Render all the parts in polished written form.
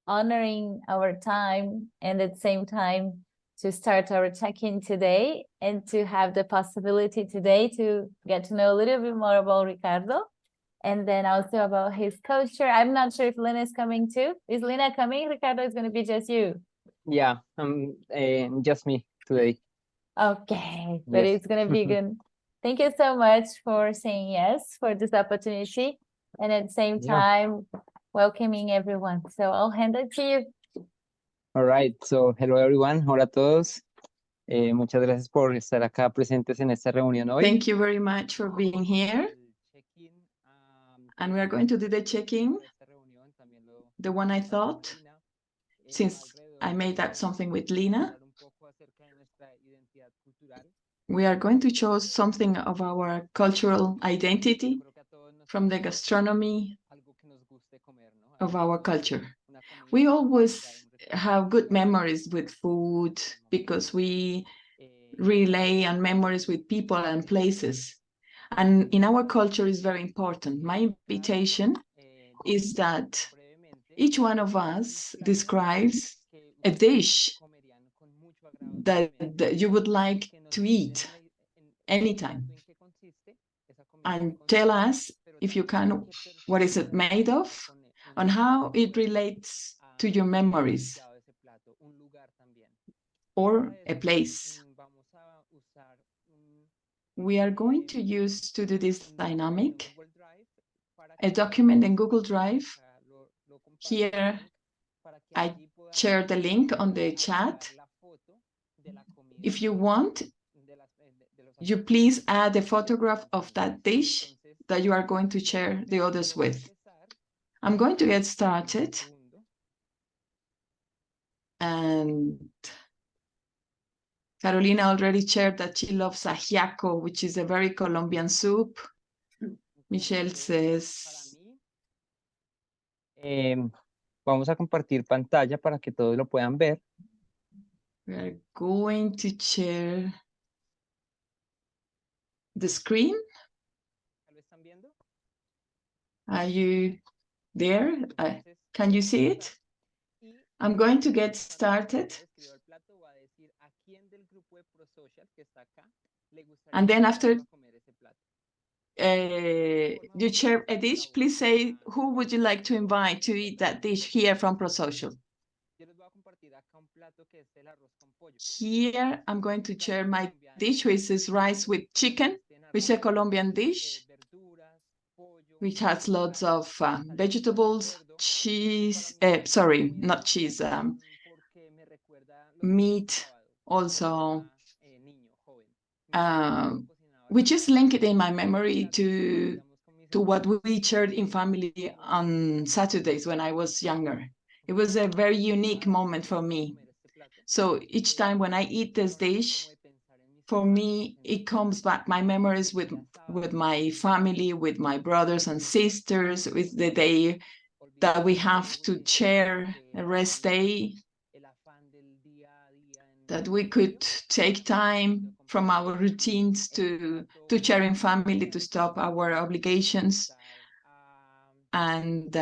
honoring our time and at the same time to start our check-in today and to have the possibility today to get to know a little bit more about Ricardo and then also about his culture. I'm not sure if Lena is coming too. Is Lena coming? Ricardo, is going to be just you. Yeah, just me today. Okay, but Yes. it's going to be good. Thank you so much for saying yes for this opportunity and at the same Yeah. time welcoming everyone. So I'll hand it to you. All right. So, hello everyone. Hola a todos. Muchas gracias por estar acá presentes en esta reunión hoy. Thank you very much for being here. And we are going to do the check-in, the one I thought, since I made that something with Lena. We are going to show something of our cultural identity from the gastronomy of our culture. We always have good memories with food because we relay on memories with people and places. And in our culture is very important. My invitation is that each one of us describes a dish that you would like to eat anytime. And tell us, if you can, what is it made of and how it relates to your memories or a place. We are going to use to do this dynamic a document in Google Drive. Here, I share the link on the chat. If you want, you please add a photograph of that dish that you are going to share the others with. I'm going to get started. And Carolina already shared that she loves ajiaco, which is a very Colombian soup. Michelle says... Vamos a compartir pantalla para que todos lo puedan ver. We are going to share the screen. Are you there? Can you see it? I'm going to get started. And then after you share a dish, please say who would you like to invite to eat that dish here from Prosocial. Here, I'm going to share my dish, which is rice with chicken, which is a Colombian dish, which has lots of vegetables, cheese, sorry, not cheese, meat, also, which is linked in my memory to what we shared in family on Saturdays when I was younger. It was a very unique moment for me. So each time when I eat this dish, for me, it comes back my memories with my family, with my brothers and sisters, with the day that we have to share a rest day, that we could take time from our routines to share in family, to stop our obligations. And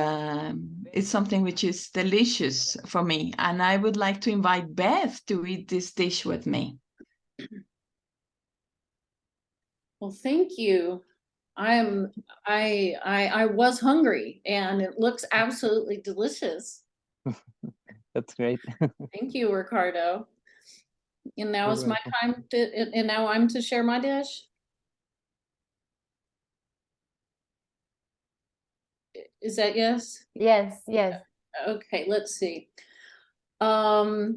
it's something which is delicious for me. And I would like to invite Beth to eat this dish with me. Well, thank you. I was hungry and it looks absolutely delicious. That's great. Thank you, Ricardo. And now it's my time and now I'm to share my dish. Is that yes? Yes, yes. Okay, let's see. Well,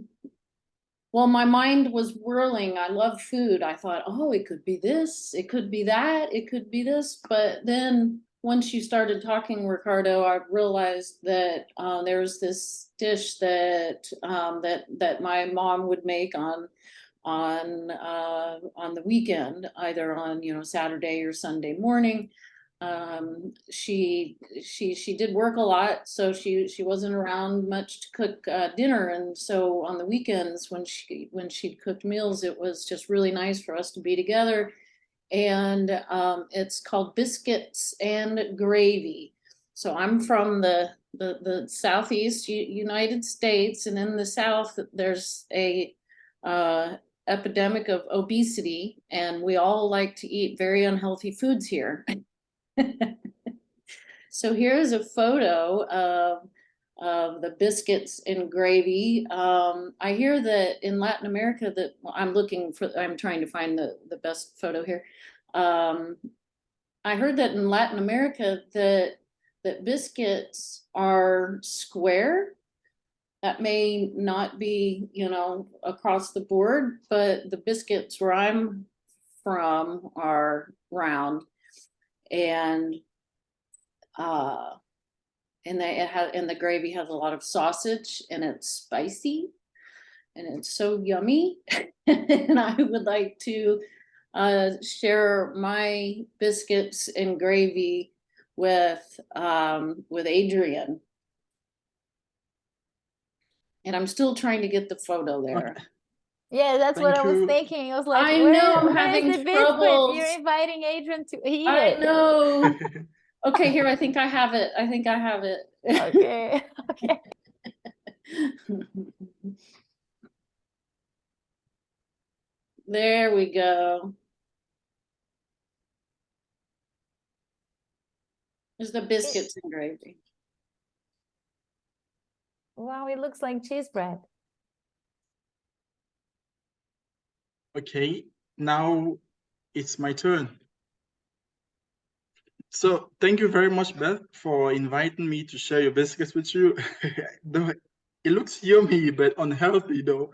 my mind was whirling. I love food. I thought, oh, it could be this, it could be that, it could be this. But then once you started talking, Ricardo, I realized that there was this dish that that my mom would make on the weekend, either on Saturday or Sunday morning. She did work a lot, so she wasn't around much to cook dinner, and so on the weekends when she'd cooked meals, it was just really nice for us to be together. And it's called biscuits and gravy, So I'm from the Southeast United States, and in the South, there's a epidemic of obesity, and we all like to eat very unhealthy foods here. So here's a photo of the biscuits and gravy. I hear that in Latin America that I'm trying to find the best photo here. I heard that in Latin America that biscuits are square. That may not be, across the board, but the biscuits where I'm from are round, and the gravy has a lot of sausage, and it's spicy, and it's so yummy. And I would like to share my biscuits and gravy with Adrian. And I'm still trying to get the photo there. Okay. Yeah, that's what I Thank was you. thinking. I was like, I know, I'm where is having the biscuit? troubles. You're inviting Adrian to eat I it. know. Okay, here, I think I have it. Okay, okay. There we go. There's the biscuits and gravy. Wow, it looks like cheese bread. Okay, now it's my turn. So thank you very much, Beth, for inviting me to share your biscuits with you. It looks yummy, but unhealthy though.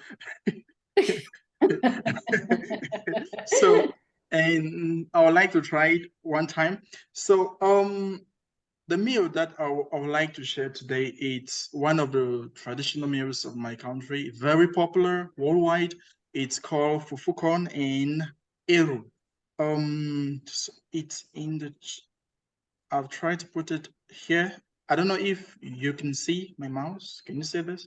So, and I would like to try it one time. So, the meal that I would like to share today, it's one of the traditional meals of my country, very popular worldwide. It's called fufu corn and eru. So it's in the. I'll try to put it here. I don't know if you can see my mouse. Can you see this?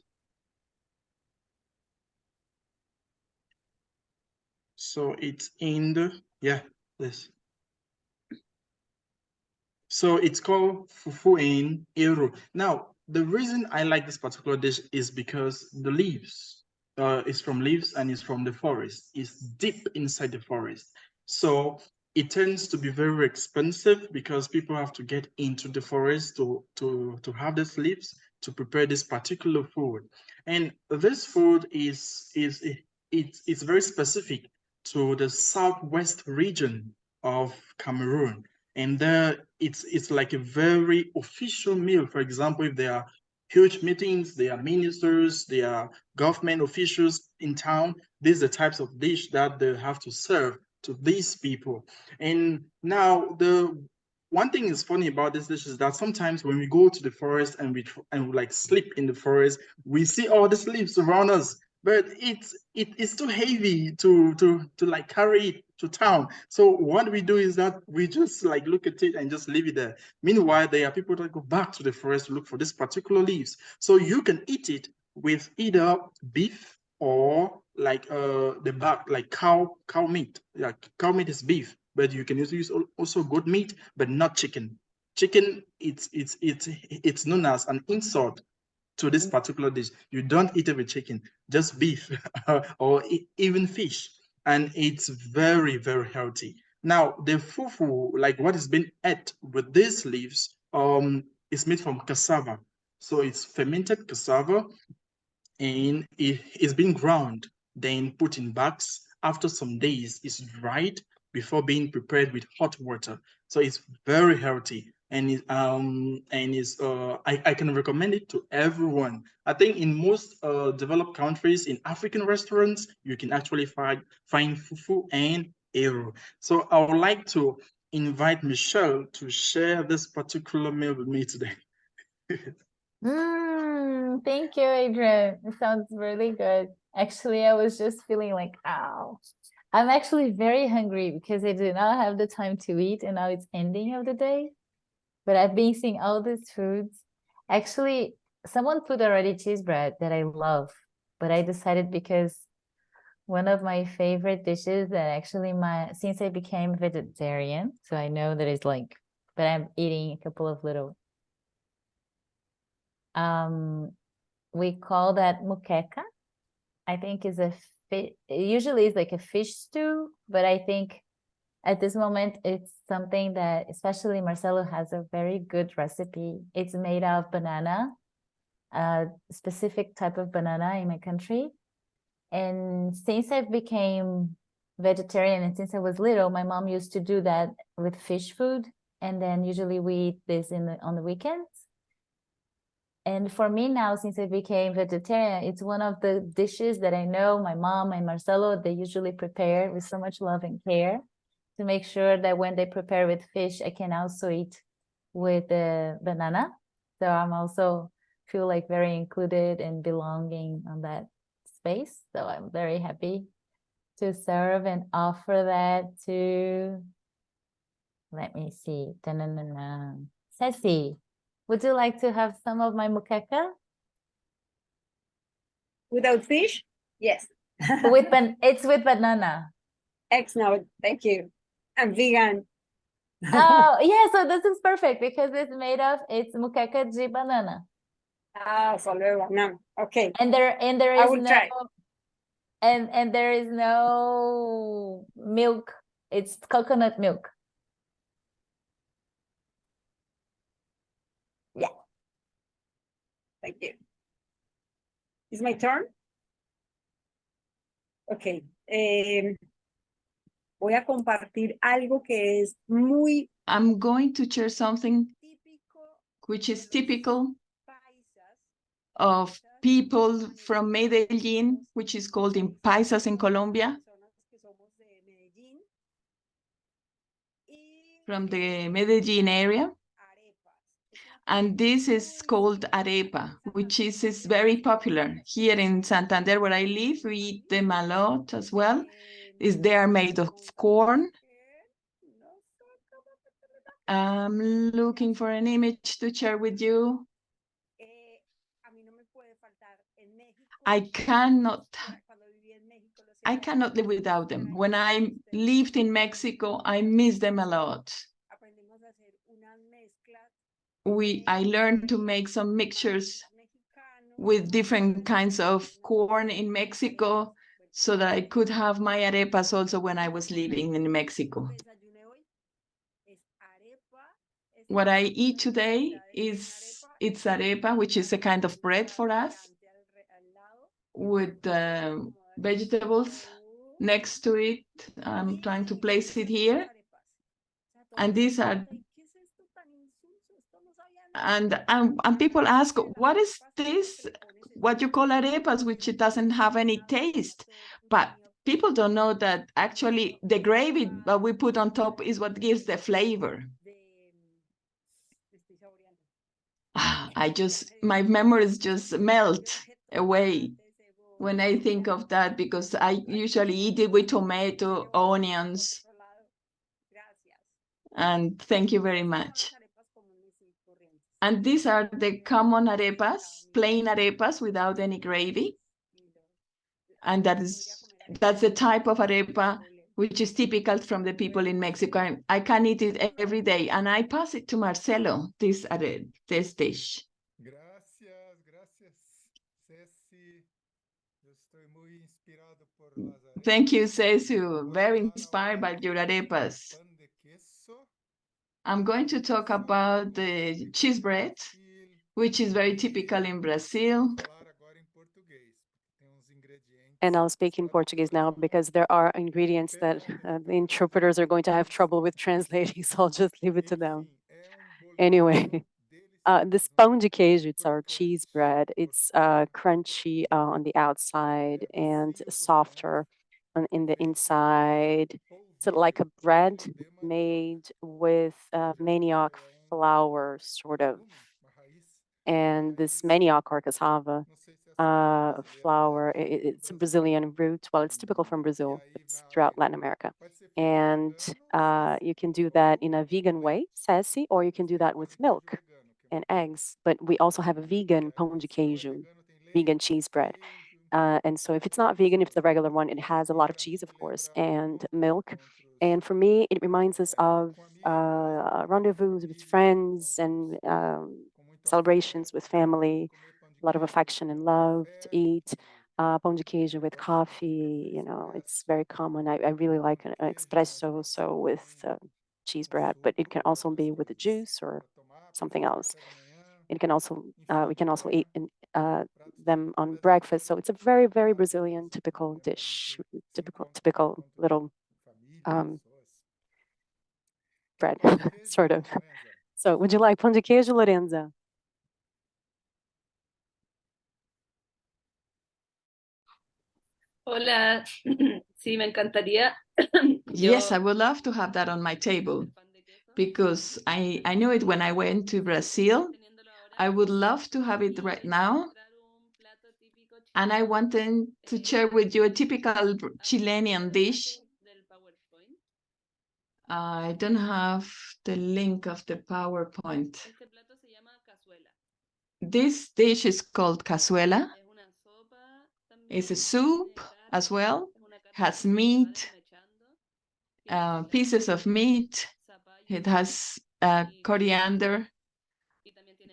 So it's in the, yeah, this. So it's called fufu in eru. Now, the reason I like this particular dish is because the leaves is from leaves and is from the forest. It's deep inside the forest. So it tends to be very expensive because people have to get into the forest to have these leaves to prepare this particular food. And this food it's very specific to the southwest region of Cameroon. And there it's like a very official meal. For example, if there are huge meetings, there are ministers, there are government officials in town, these are the types of dish that they have to serve to these people. And now the one thing is funny about this dish is that sometimes when we go to the forest and we like sleep in the forest, we see all these leaves around us, but it's too heavy to like carry it to town. So what we do is that we just like look at it and just leave it there. Meanwhile, there are people that go back to the forest to look for this particular leaves. So you can eat it with either beef or like the back, like cow meat. Like cow meat is beef, but you can use also goat meat, but not chicken. Chicken, it's known as an insult to this particular dish. You don't eat it with chicken, just beef or even fish. And it's very, very healthy. Now, the fufu, like what is being ate with these leaves, is made from cassava. So it's fermented cassava and it's been ground, then put in bags. After some days, it's dried before being prepared with hot water. So it's very healthy and I can recommend it to everyone. I think in most developed countries, in African restaurants, you can actually find fufu and eru. So I would like to invite Michelle to share this particular meal with me today. Thank you, Adrian. It sounds really good. Actually, I was just feeling like, ow. I'm actually very hungry because I did not have the time to eat and now it's ending of the day. But I've been seeing all these foods. Actually, someone put already cheese bread that I love, but I decided because one of my favorite dishes that actually since I became vegetarian, so I know that it's like, but I'm eating a couple of little We call that muqueca. I think is a fish. Usually it's like a fish stew, but I think at this moment it's something that especially Marcelo has a very good recipe. It's made of banana, a specific type of banana in my country. And since I became vegetarian and since I was little, my mom used to do that with fish food. And then usually we eat this on the weekends. And for me now, since I became vegetarian, it's one of the dishes that I know my mom and Marcelo, they usually prepare with so much love and care to make sure that when they prepare with fish, I can also eat with the banana. So I'm also feel like very included and belonging on that space. So I'm very happy to serve and offer that to, let me see, Ceci, would you like to have some of my muqueca? Without fish? Yes. It's with banana. Excellent. Thank you. I'm vegan. Oh, yeah, so this is perfect because it's muqueca de banana. Ah, solo banana. Okay. And there I is will no try. and there is no milk. It's coconut milk. Yeah. Thank you. It's my turn? Okay. Voy a compartir algo que es muy I'm going to share something típico which is typical paisas, of people from Medellin, which is called in Paisas in Colombia, personas que somos de Medellín. Y from the Medellin area. arepas. Es una And this is called arepa, which is very popular. Here in Santander, where I live, we eat them a lot as well. They are made of corn. I'm looking for an image to share with you. I cannot live without them. When I lived in Mexico, I miss them a lot. I learned to make some mixtures with different kinds of corn in Mexico so that I could have my arepas also when I was living in Mexico. What I eat today it's arepa, which is a kind of bread for us, with vegetables next to it. I'm trying to place it here. And these are, and people ask, what is this? What you call arepas, which it doesn't have any taste. But people don't know that actually the gravy that we put on top is what gives the flavor. My memories just melt away when I think of that, because I usually eat it with tomato, onions. And thank you very much. And these are the common arepas, plain arepas without any gravy. And that's the type of arepa which is typical from the people in Mexico. And I can eat it every day. And I pass it to Marcelo, this dish. Gracias, Ceci. Thank you, Ceci. Very inspired by your arepas. I'm going to talk about the cheese bread, which is very typical in Brazil. And I'll speak in Portuguese now because there are ingredients that the interpreters are going to have trouble with translating, so I'll just leave it to them. Anyway, this pão de queijo, it's our cheese bread. It's crunchy on the outside and softer in the inside. It's like a bread made with manioc flour, sort of. And this manioc or cassava flour, it's a Brazilian root. Well, it's typical from Brazil. It's throughout Latin America. And you can do that in a vegan way, Ceci, or you can do that with milk and eggs. But we also have a vegan pão de queijo, vegan cheese bread. And so if it's not vegan, if it's the regular one, it has a lot of cheese, of course, and milk. And for me, it reminds us of rendezvous with friends and celebrations with family, a lot of affection and love to eat. Pão de queijo with coffee, you know, it's very common. I really like an espresso, so with cheese bread, but it can also be with a juice or something else. It can also we can also eat them on breakfast. So it's a very, very Brazilian typical dish, typical little bread, sort of. So would you like pão de queijo, Lorenza? Hola, sí, me encantaría. Yes, Yo- I would love to have that on my table because I knew it when I went to Brazil. I would love to have it right now. And I wanted to share with you a typical Chilean dish. I don't have the link of the PowerPoint. This dish is called cazuela. It's a soup as well. Has meat, pieces of meat. It has coriander,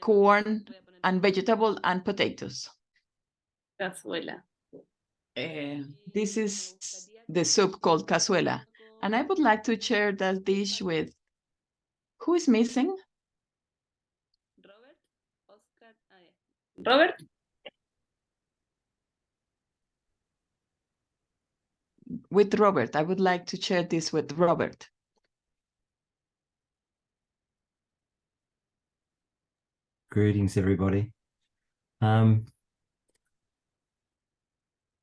corn, and vegetable and potatoes. Cazuela. This is the soup called cazuela. And I would like to share that dish with, who is missing? Robert, With Robert. I would like to share this with Robert. Greetings, everybody.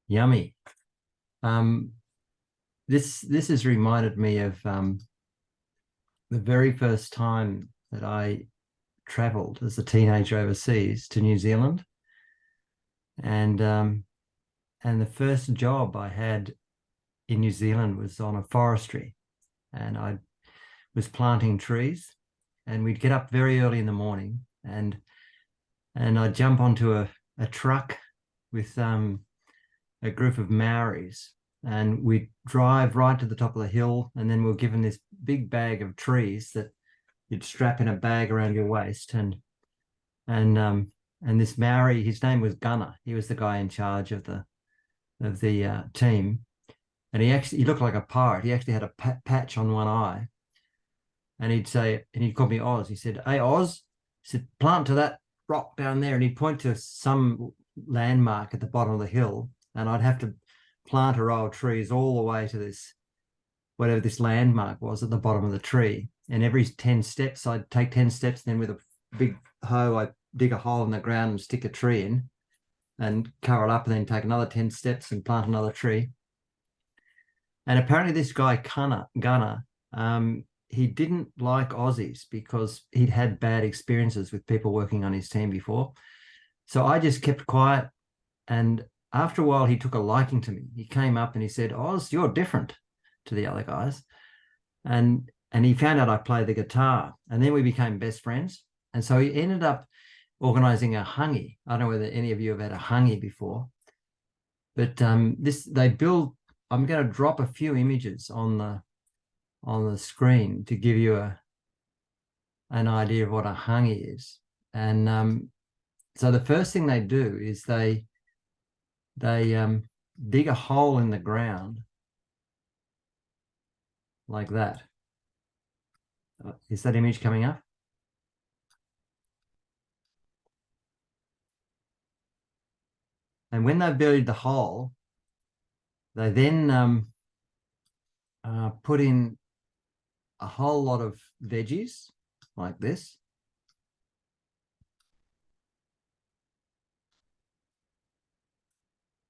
Yummy. This has reminded me of the very first time that I traveled as a teenager overseas to New Zealand, and the first job I had in New Zealand was on a forestry, and I was planting trees, and we'd get up very early in the morning, and I'd jump onto a truck with a group of Maoris, and we'd drive right to the top of the hill, and then we're given this big bag of trees that you'd strap in a bag around your waist, and this Maori, his name was Gunner. He was the guy in charge of the team, and he looked like a pirate. He actually had a patch on one eye, and he'd call me Oz. He said, "Hey Oz," he said, "plant to that rock down there," and he'd point to some landmark at the bottom of the hill, and I'd have to plant a row of trees all the way to this, whatever this landmark was at the bottom of the tree. And every 10 steps, I'd take 10 steps, then with a big hoe, I'd dig a hole in the ground and stick a tree in and cover it up, and then take another 10 steps and plant another tree. And apparently this guy, Gunner, he didn't like Aussies because he'd had bad experiences with people working on his team before. So I just kept quiet, and after a while, he took a liking to me. He came up and he said, "Oz, you're different to the other guys." And he found out I played the guitar, and then we became best friends. And so he ended up organizing a hangi. I don't know whether any of you have had a hangi before, but I'm going to drop a few images on the screen to give you an idea of what a hangi is. And so the first thing they do is they dig a hole in the ground like that. Is that image coming up? And when they've buried the hole, they then put in a whole lot of veggies like this.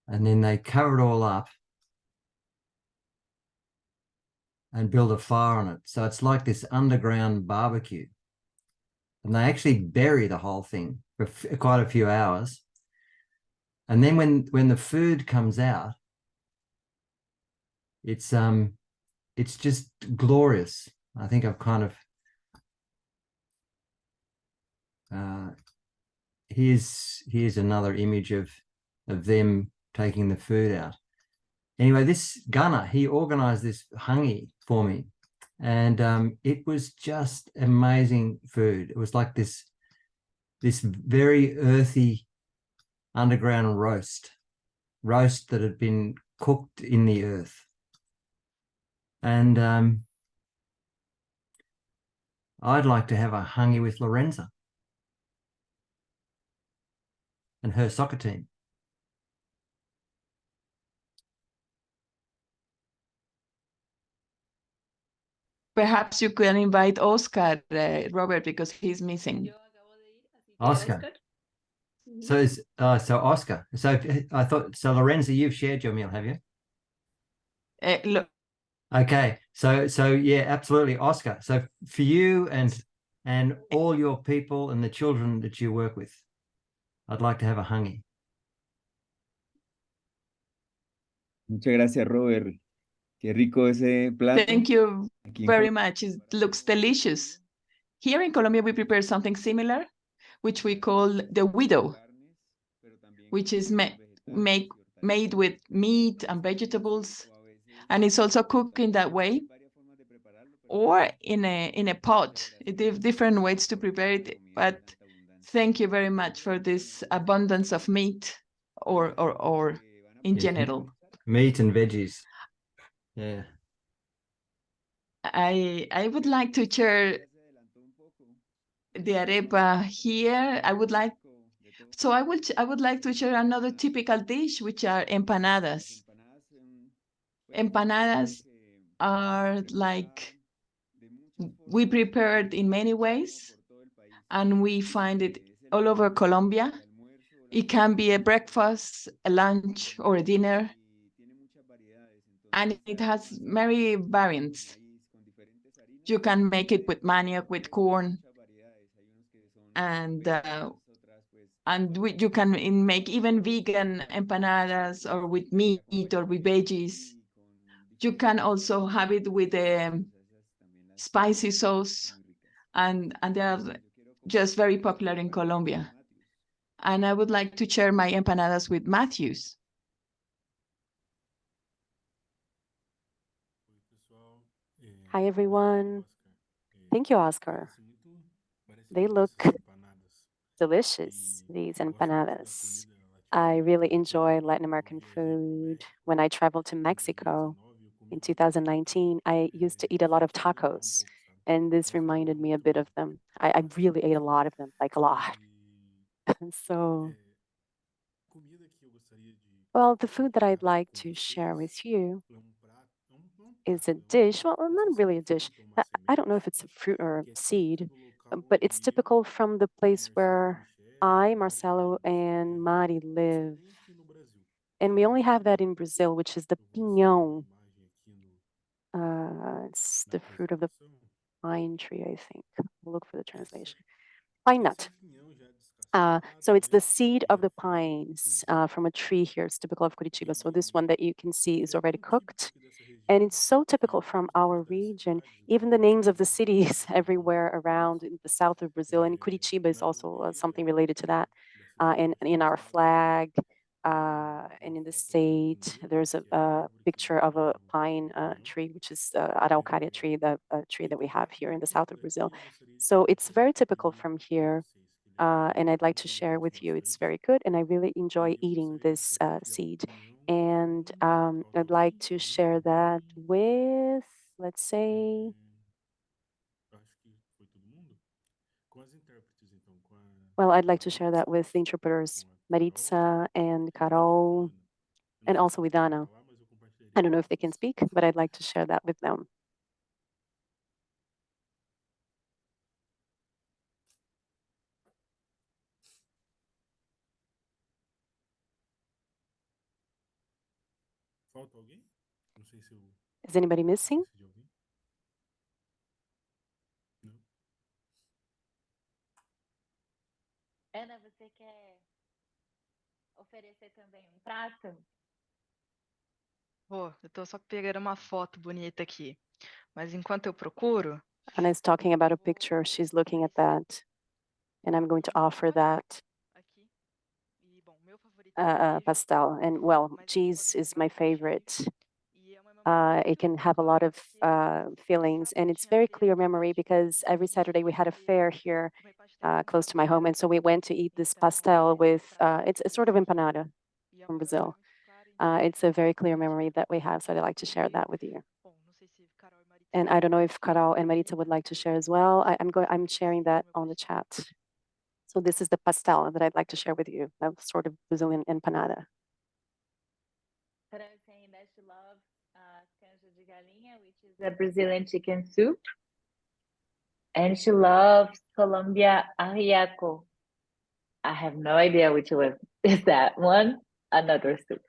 And then they cover it all up and build a fire on it. So it's like this underground barbecue. And they actually bury the whole thing for quite a few hours. And then when the food comes out, it's just glorious. I think I've kind of here's another image of them taking the food out. Anyway, this Gunner, he organized this hangi for me, and it was just amazing food. It was like this this very earthy underground roast that had been cooked in the earth. And I'd like to have a hangi with Lorenza and her soccer team. Perhaps you can invite Oscar, Robert, because he's missing. Oscar. So it's so Oscar. So I thought so. Lorenza, you've shared your meal, have you? Look, Okay. So yeah, absolutely, Oscar. So for you and all your people and the children that you work with, I'd like to have a hangi. Muchas gracias, Robert. Qué rico ese plato. thank you Aquí en very Colombia much. It looks delicious. Here in Colombia, we prepare something similar, which we call the widow, which is made with meat and vegetables, and it's also cooked in that way, or in a pot. Different ways to prepare it, but thank you very much for this abundance of meat, or in Yes, general. meat and veggies. Yeah. I would like to share the arepa here. I would like to share another typical dish, which are empanadas. Empanadas are like, we prepare it in many ways, and we find it all over Colombia. It can be a breakfast, a lunch, or a dinner, and it has many variants. You can make it with manioc, with corn, and you can make even vegan empanadas, or with meat, or with veggies. You can also have it with a spicy sauce, and they are just very popular in Colombia. And I would like to share my empanadas with Matthews. Hi, everyone. Thank you, Oscar. They look delicious, these empanadas. I really enjoy Latin American food. When I traveled to Mexico in 2019, I used to eat a lot of tacos, and this reminded me a bit of them. I really ate a lot of them, like a lot. So, well, the food that I'd like to share with you is a dish. Well, not really a dish. I don't know if it's a fruit or a seed, but it's typical from the place where I, Marcelo, and Mari live. And we only have that in Brazil, which is the pinhão. It's the fruit of the pine tree, I think. We'll look for the translation. Pine nut. So it's the seed of the pines from a tree here. It's typical of Curitiba. So this one that you can see is already cooked. And it's so typical from our region. Even the names of the cities everywhere around in the south of Brazil, and Curitiba is also something related to that. And in our flag, and in the state, there's a picture of a pine tree, which is the araucaria tree, the tree that we have here in the south of Brazil. So it's very typical from here. And I'd like to share with you. It's very good, and I really enjoy eating this seed. And I'd like to share that with, let's say, well, I'd like to share that with the interpreters, Maritza and Carol, and also with Anna. I don't know if they can speak, but I'd like to share that with them. Is anybody missing? Ana, você quer oferecer também prato? Eu tô só pegando uma foto bonita aqui. Mas enquanto eu procuro, Anna is talking about a picture. She's looking at that, and I'm going to offer that pastel. And well, cheese is my favorite. It can have a lot of feelings, and it's very clear memory because every Saturday we had a fair here close to my home, and so we went to eat this pastel with it's a sort of empanada from Brazil. It's a very clear memory that we have, so I'd like to share that with you. And I don't know if Carol and Maritza would like to share as well. I'm sharing that on the chat. So this is the pastel that I'd like to share with you, a sort of Brazilian empanada. Carol is saying that she loves canja de galinha, which is a Brazilian chicken soup. And she loves Colombia ajiaco. I have no idea which one is that one, another soup.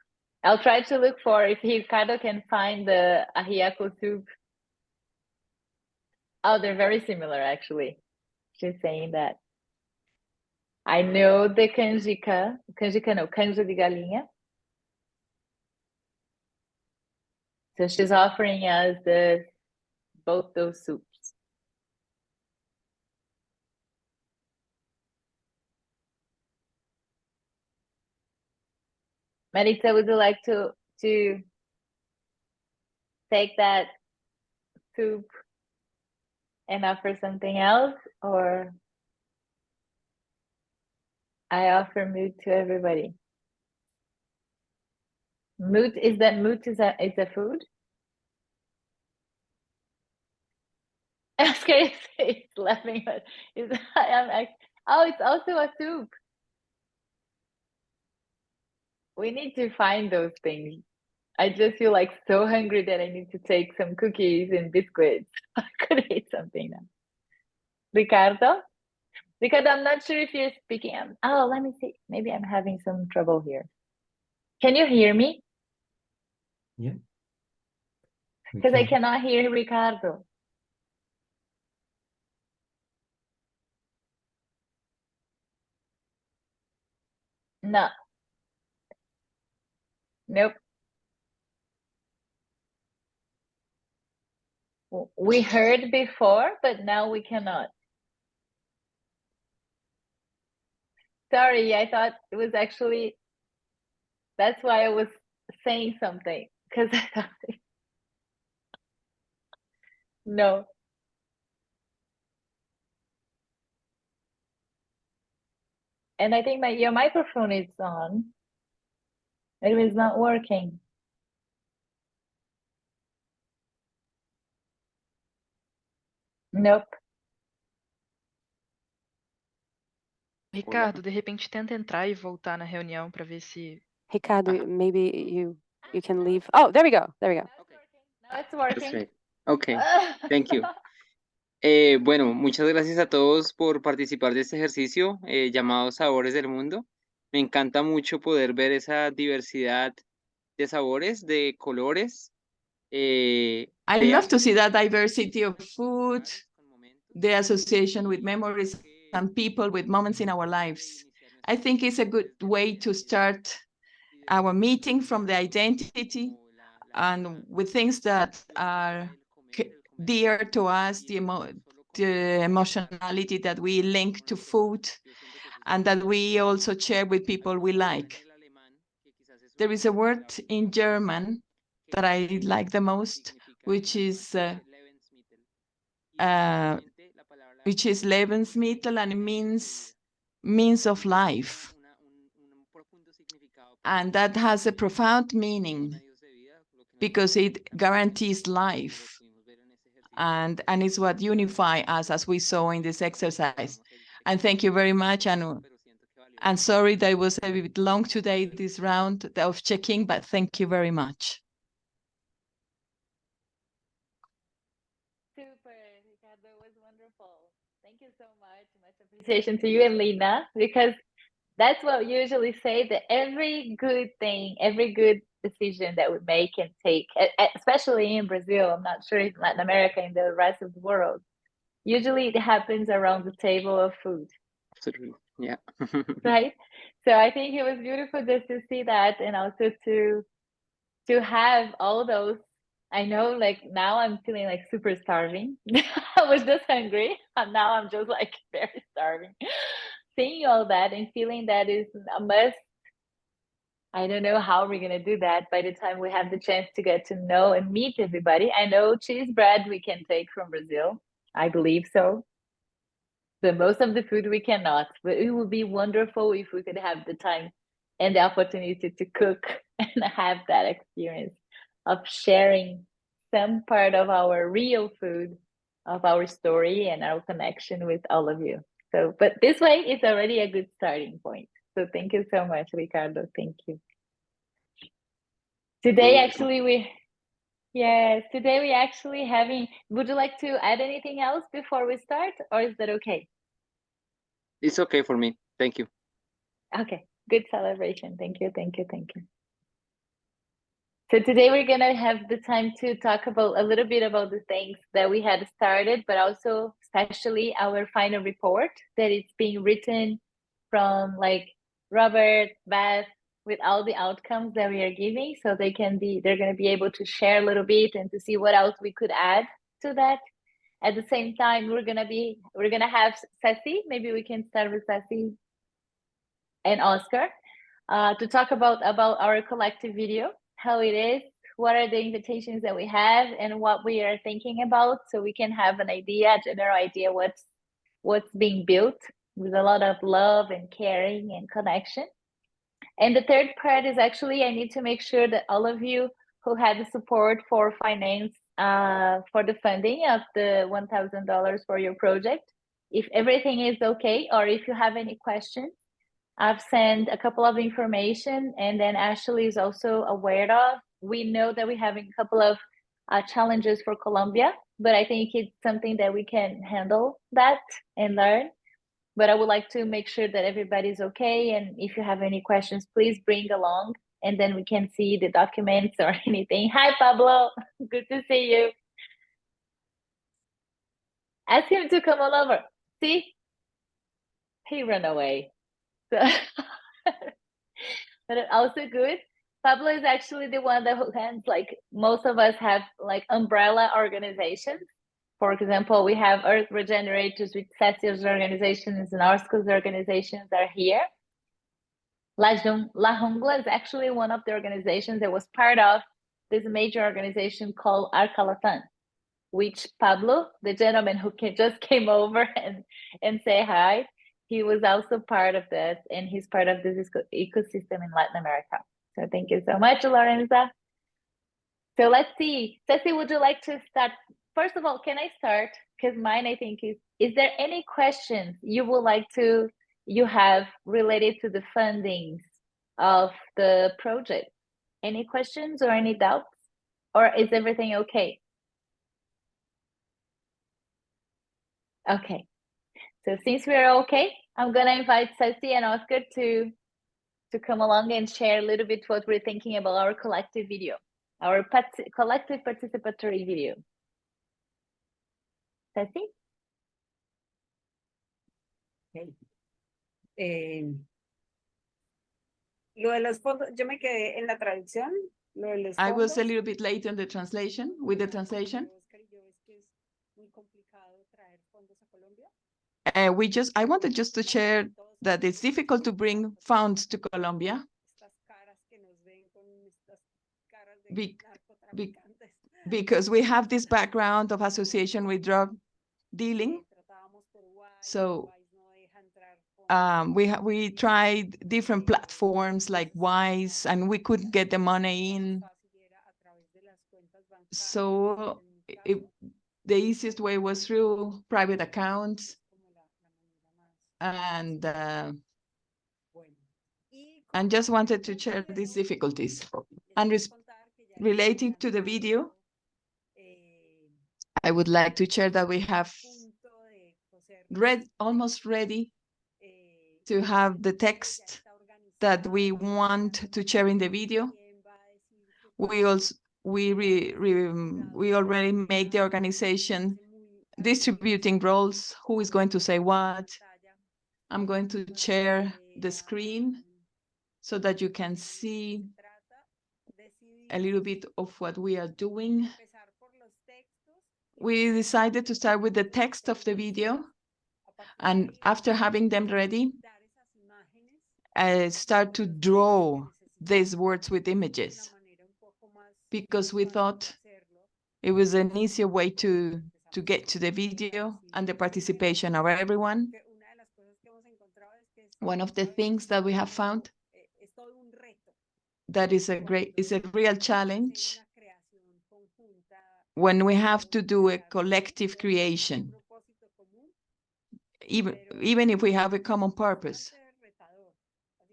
I'll try to look for if Ricardo can find the ajiaco soup. Oh, they're very similar, actually. She's saying that. I know the canjica no, canja de galinha. So she's offering us both those soups. Maritza, would you like to take that soup and offer something else, or I offer mood to everybody? Mood is a food? I was going to say it's laughing, but it's also a soup. We need to find those things. I just feel like so hungry that I need to take some cookies and biscuits. I could eat something now. Ricardo? Ricardo, I'm not sure if you're speaking. Oh, let me see. Maybe I'm having some trouble here. Can you hear me? Yeah. Because I cannot hear Ricardo. No. Nope. We heard before, but now we cannot. Sorry, I thought it was actually, that's why I was saying something, because I thought, no. And I think your microphone is on. Maybe it's not working. Nope. Ricardo, de repente tenta entrar e voltar na reunião para ver se. Ricardo, maybe you can leave. Oh, there we go. There we go. Now it's working. Perfect. Okay, thank you. Bueno, muchas gracias a todos por participar de este ejercicio llamado Sabores del Mundo. Me encanta mucho poder ver esa diversidad de sabores, de colores. I love to see that diversity of food, the association with memories and people with moments in our lives. I think it's a good way to start our meeting from the identity and with things that are dear to us, the emotionality that we link to food and that we also share with people we like. There is a word in German that I like the most, which is Lebensmittel, and it means means of life. And that has a profound meaning because it guarantees life. And it's what unifies us, as we saw in this exercise. And thank you very much. And sorry that it was a bit long today, this round of checking, but thank you very much. Super, Ricardo, it was wonderful. Thank you so much. Much appreciation to you and Lina, because that's what we usually say, that every good thing, every good decision that we make and take, especially in Brazil, I'm not sure if Latin America and the rest of the world, usually it happens around the table of food. Absolutely, yeah. Right? So I think it was beautiful just to see that, and also to have all those. I know, like, now I'm feeling like super starving. I was just hungry, and now I'm just like very starving. Seeing all that and feeling that is a must I don't know how we're gonna do that by the time we have the chance to get to know and meet everybody. I know cheese bread we can take from Brazil. I believe so. The most of the food we cannot, but it would be wonderful if we could have the time and the opportunity to cook and have that experience of sharing some part of our real food, of our story and our connection with all of you. So, but this way it's already a good starting point. So thank you so much, Ricardo. Thank you. Today, actually, yes, today we actually having, would you like to add anything else before we start, or is that okay? It's okay for me. Thank you. Okay, good celebration. Thank you, thank you, thank you. So today we're gonna have the time to talk about a little bit about the things that we had started, but also especially our final report that it's being written from like Robert, Beth, with all the outcomes that we are giving, so they're gonna be able to share a little bit and to see what else we could add to that. At the same time, we're gonna have Ceci. Maybe we can start with Ceci and Oscar to talk about our collective video, how it is, what are the invitations that we have, and what we are thinking about, so we can have an idea, a general idea what's being built with a lot of love and caring and connection. And the third part is actually I need to make sure that all of you who had the support for finance for the funding of the $1,000 for your project, if everything is okay, or if you have any questions, I've sent a couple of information, and then Ashley is also aware of. We know that we're having a couple of challenges for Colombia, but I think it's something that we can handle that and learn. But I would like to make sure that everybody's okay. And if you have any questions, please bring along, and then we can see the documents or anything. Hi, Pablo. Good to see you. Ask him to come all over. See? He ran away. So but also good. Pablo is actually the one that hands, like, most of us have like umbrella organizations. For example, we have Earth Regenerators with Ceci's organizations and Oscar's organizations are here. La Jungla is actually one of the organizations that was part of this major organization called Arcalatan, which Pablo, the gentleman who just came over and say hi, he was also part of this, and he's part of this ecosystem in Latin America. So thank you so much, Lorenza. So let's see. Ceci, would you like to start? First of all, can I start? Because mine, I think, is there any questions you would like you have related to the fundings of the project? Any questions or any doubts? Or is everything okay? Okay. So since we're okay, I'm gonna invite Ceci and Oscar to come along and share a little bit what we're thinking about our collective video, our collective participatory video. Ceci? Okay. Lo de los fondos, yo me quedé en la traducción. Lo de los fondos. I was a little bit late on the translation, with the translation. I wanted just to share that it's difficult to bring funds to Colombia because we have this background of association with drug dealing. So we tried different platforms like Wise, and we couldn't get the money in. So the easiest way was through private accounts. And just wanted to share these difficulties. And relating to the video, I would like to share that we have almost ready to have the text that we want to share in the video. We already make the organization distributing roles, who is going to say what. I'm going to share the screen so that you can see a little bit of what we are doing. We decided to start with the text of the video, and after having them ready, start to draw these words with images because we thought it was an easier way to get to the video and the participation of everyone. One of the things that we have found that is a real challenge when we have to do a collective creation, even if we have a common purpose.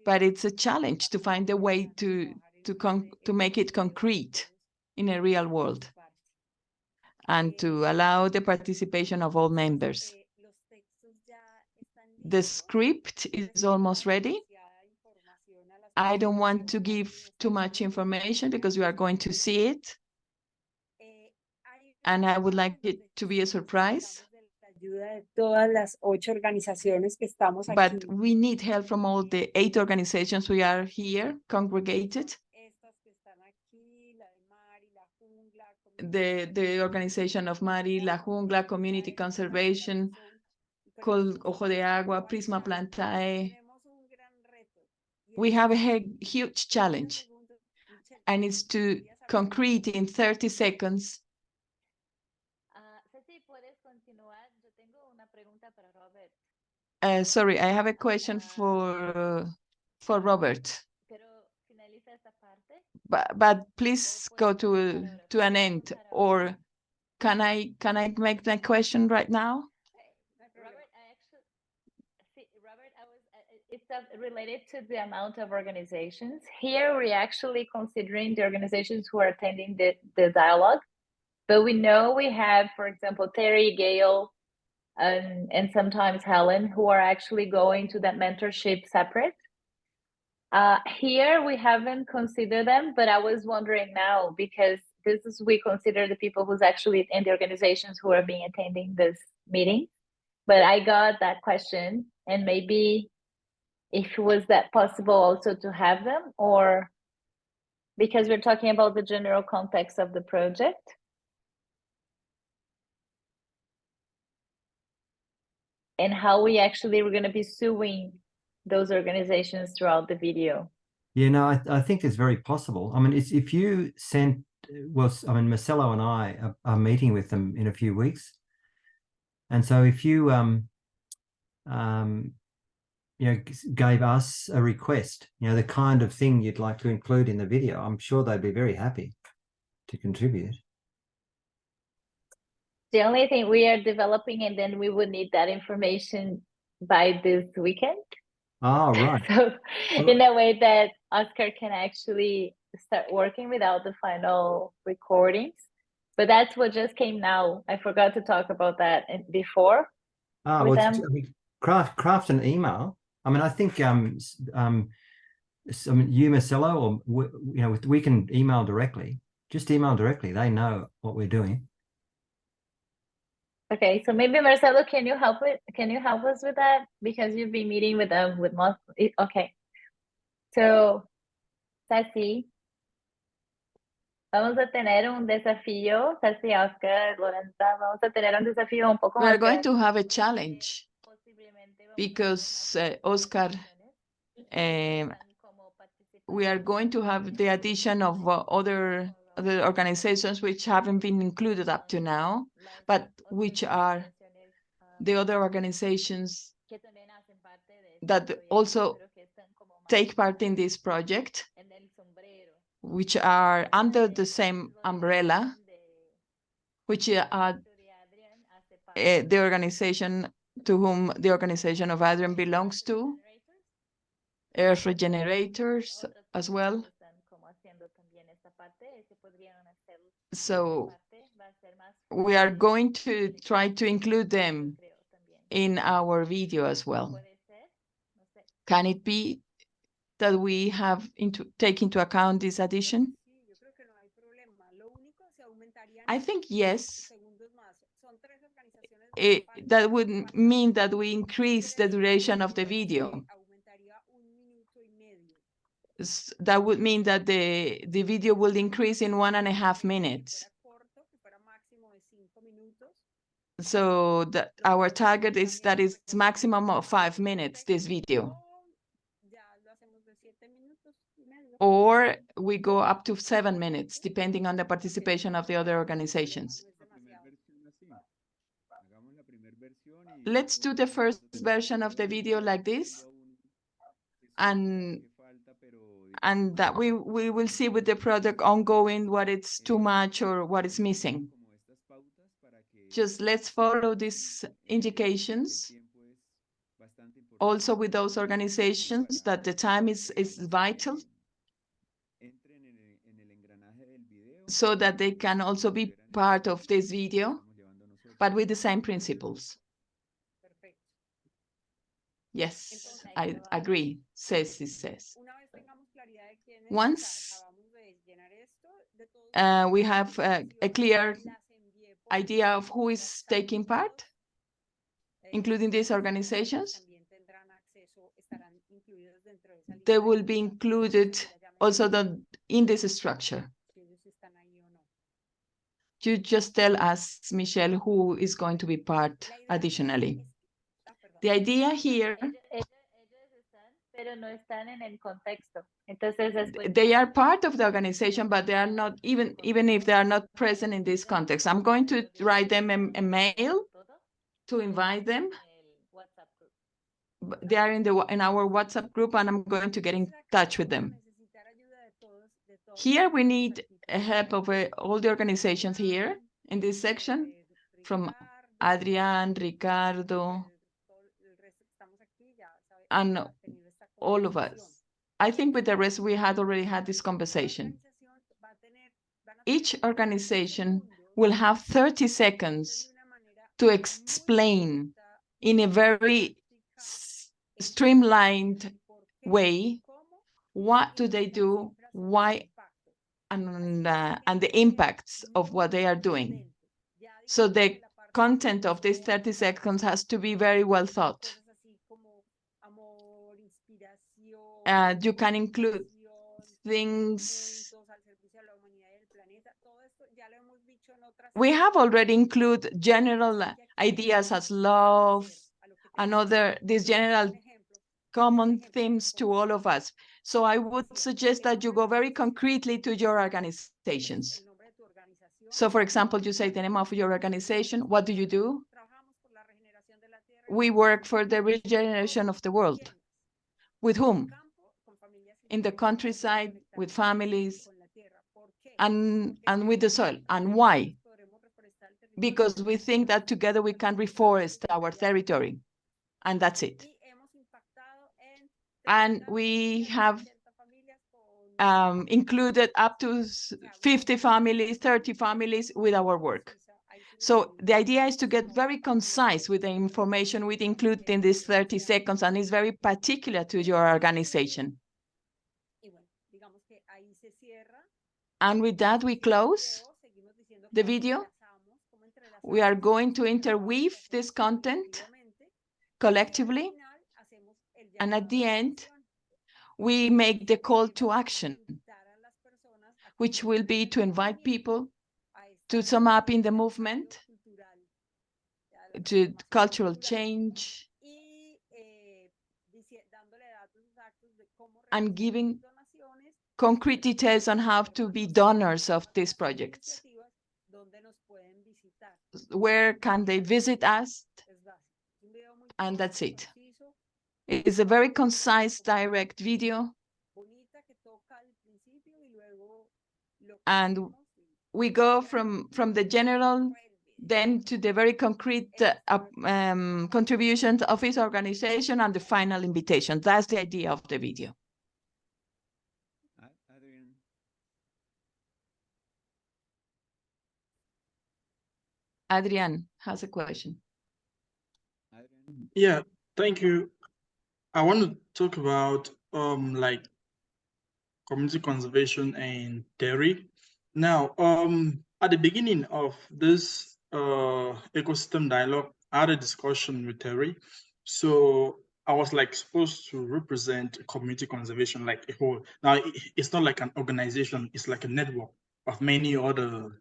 But it's a challenge to find a way to make it concrete in a real world and to allow the participation of all members. The script is almost ready. I don't want to give too much information because you are going to see it. And I would like it to be a surprise. But we need help from all the 8 organizations we are here congregated. The organization of Mari, La Jungla, Community Conservation, called Ojo de Agua, Prisma Plantae. We have a huge challenge, and it's to concrete in 30 seconds. Sorry, I have a question for Robert. But please go to an end, or can I make that question right now? It's related to the amount of organizations. Here, we're actually considering the organizations who are attending the dialogue, but we know we have, for example, Terry, Gail, and sometimes Helen, who are actually going to that mentorship separate. Here, we haven't considered them, but I was wondering now, because we consider the people who's actually in the organizations who are attending this meeting. But I got that question, and maybe if was that possible also to have them, or because we're talking about the general context of the project. And how we actually were going to be suing those organizations throughout the video. Yeah, no, I think it's very possible. I mean, if you sent, I mean, Marcelo and I are meeting with them in a few weeks. And so if you, gave us a request, the kind of thing you'd like to include in the video, I'm sure they'd be very happy to contribute. The only thing we are developing, and then we would need that information by this weekend. Oh, right. So in a way that Oscar can actually start working without the final recordings. But that's what just came now. I forgot to talk about that before. Craft an email. I mean, I think you, Marcelo, or we can email directly. Just email directly. They know what we're doing. Okay, so maybe Marcelo, can you help us with that? Because you've been meeting with them with most. Okay. So, Ceci, vamos a tener un desafío, Ceci, Oscar, Lorenza, vamos a tener un desafío un poco más. We're going to have a challenge because Oscar, we are going to have the addition of other organizations which haven't been included up to now, but which are the other organizations that also take part in this project, which are under the same umbrella, which are the organization to whom the organization of Adrian belongs to, Earth Regenerators as well. So we are going to try to include them in our video as well. Can it be that we have take into account this addition? I think yes. That would mean that we increase the duration of the video. That would mean that the video will increase in 1.5 minutes. So that our target is that it's maximum of 5 minutes, this video. or we go up to 7 minutes, depending on the participation of the other organizations. Let's do the first version of the video like this, and that we will see with the product ongoing what it's too much or what is missing. Just let's follow these indications. Also with those organizations that the time is vital, so that they can also be part of this video, but with the same principles. Yes, I agree, Ceci says. Once we have a clear idea of who is taking part, including these organizations, they will be included also in this structure. You just tell us, Michelle, who is going to be part additionally. The idea here, they are part of the organization, but they are not, even if they are not present in this context. I'm going to write them a mail to invite them. They are in our WhatsApp group, and I'm going to get in touch with them. Here we need a help of all the organizations here in this section, from Adrian, Ricardo, and all of us. I think with the rest, we had already had this conversation. Each organization will have 30 seconds to explain in a very streamlined way what do they do, why, and the impacts of what they are doing. So the content of these 30 seconds has to be very well thought. You can include things. We have already included general ideas as love and these general common themes to all of us. So I would suggest that you go very concretely to your organizations. So for example, you say the name of your organization. What do you do? We work for the regeneration of the world. With whom? In the countryside, with families, and with the soil. And why? Because we think that together we can reforest our territory. And that's it. And we have included up to 50 families, 30 families with our work. So the idea is to get very concise with the information we include in these 30 seconds, and it's very particular to your organization. And with that, we close the video. We are going to interweave this content collectively. And at the end, we make the call to action, which will be to invite people to sum up in the movement, to cultural change, and giving concrete details on how to be donors of these projects. Where can they visit us? And that's it. It is a very concise, direct video. And we go from the general then to the very concrete contributions of each organization and the final invitation. That's the idea of the video. Adrian has a question. Yeah, thank you. I want to talk about like community conservation and dairy. Now, at the beginning of this ecosystem dialogue, I had a discussion with Terry. So I was like supposed to represent community conservation like a whole. Now, it's not like an organization, it's like a network of many other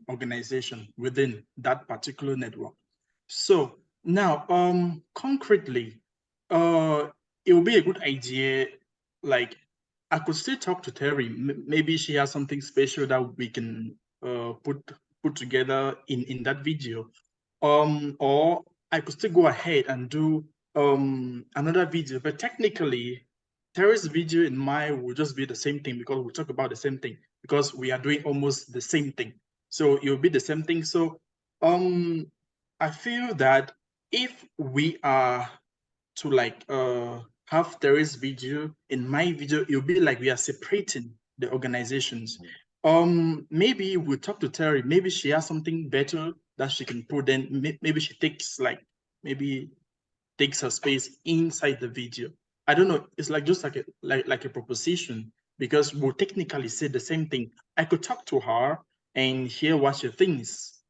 organizations within that particular network. So now, concretely, it would be a good idea, like I could still talk to Terry. Maybe she has something special that we can put together in that video. Or I could still go ahead and do another video, but technically Terry's video and mine will just be the same thing because we talk about the same thing because we are doing almost the same thing. So it will be the same thing. So I feel that if we are to like have Terry's video in my video, it'll be like we are separating the organizations. Maybe we'll talk to Terry. Maybe she has something better that she can put. Then maybe she takes takes her space inside the video. I don't know. It's like just like a proposition because we'll technically say the same thing. I could talk to her and hear what she thinks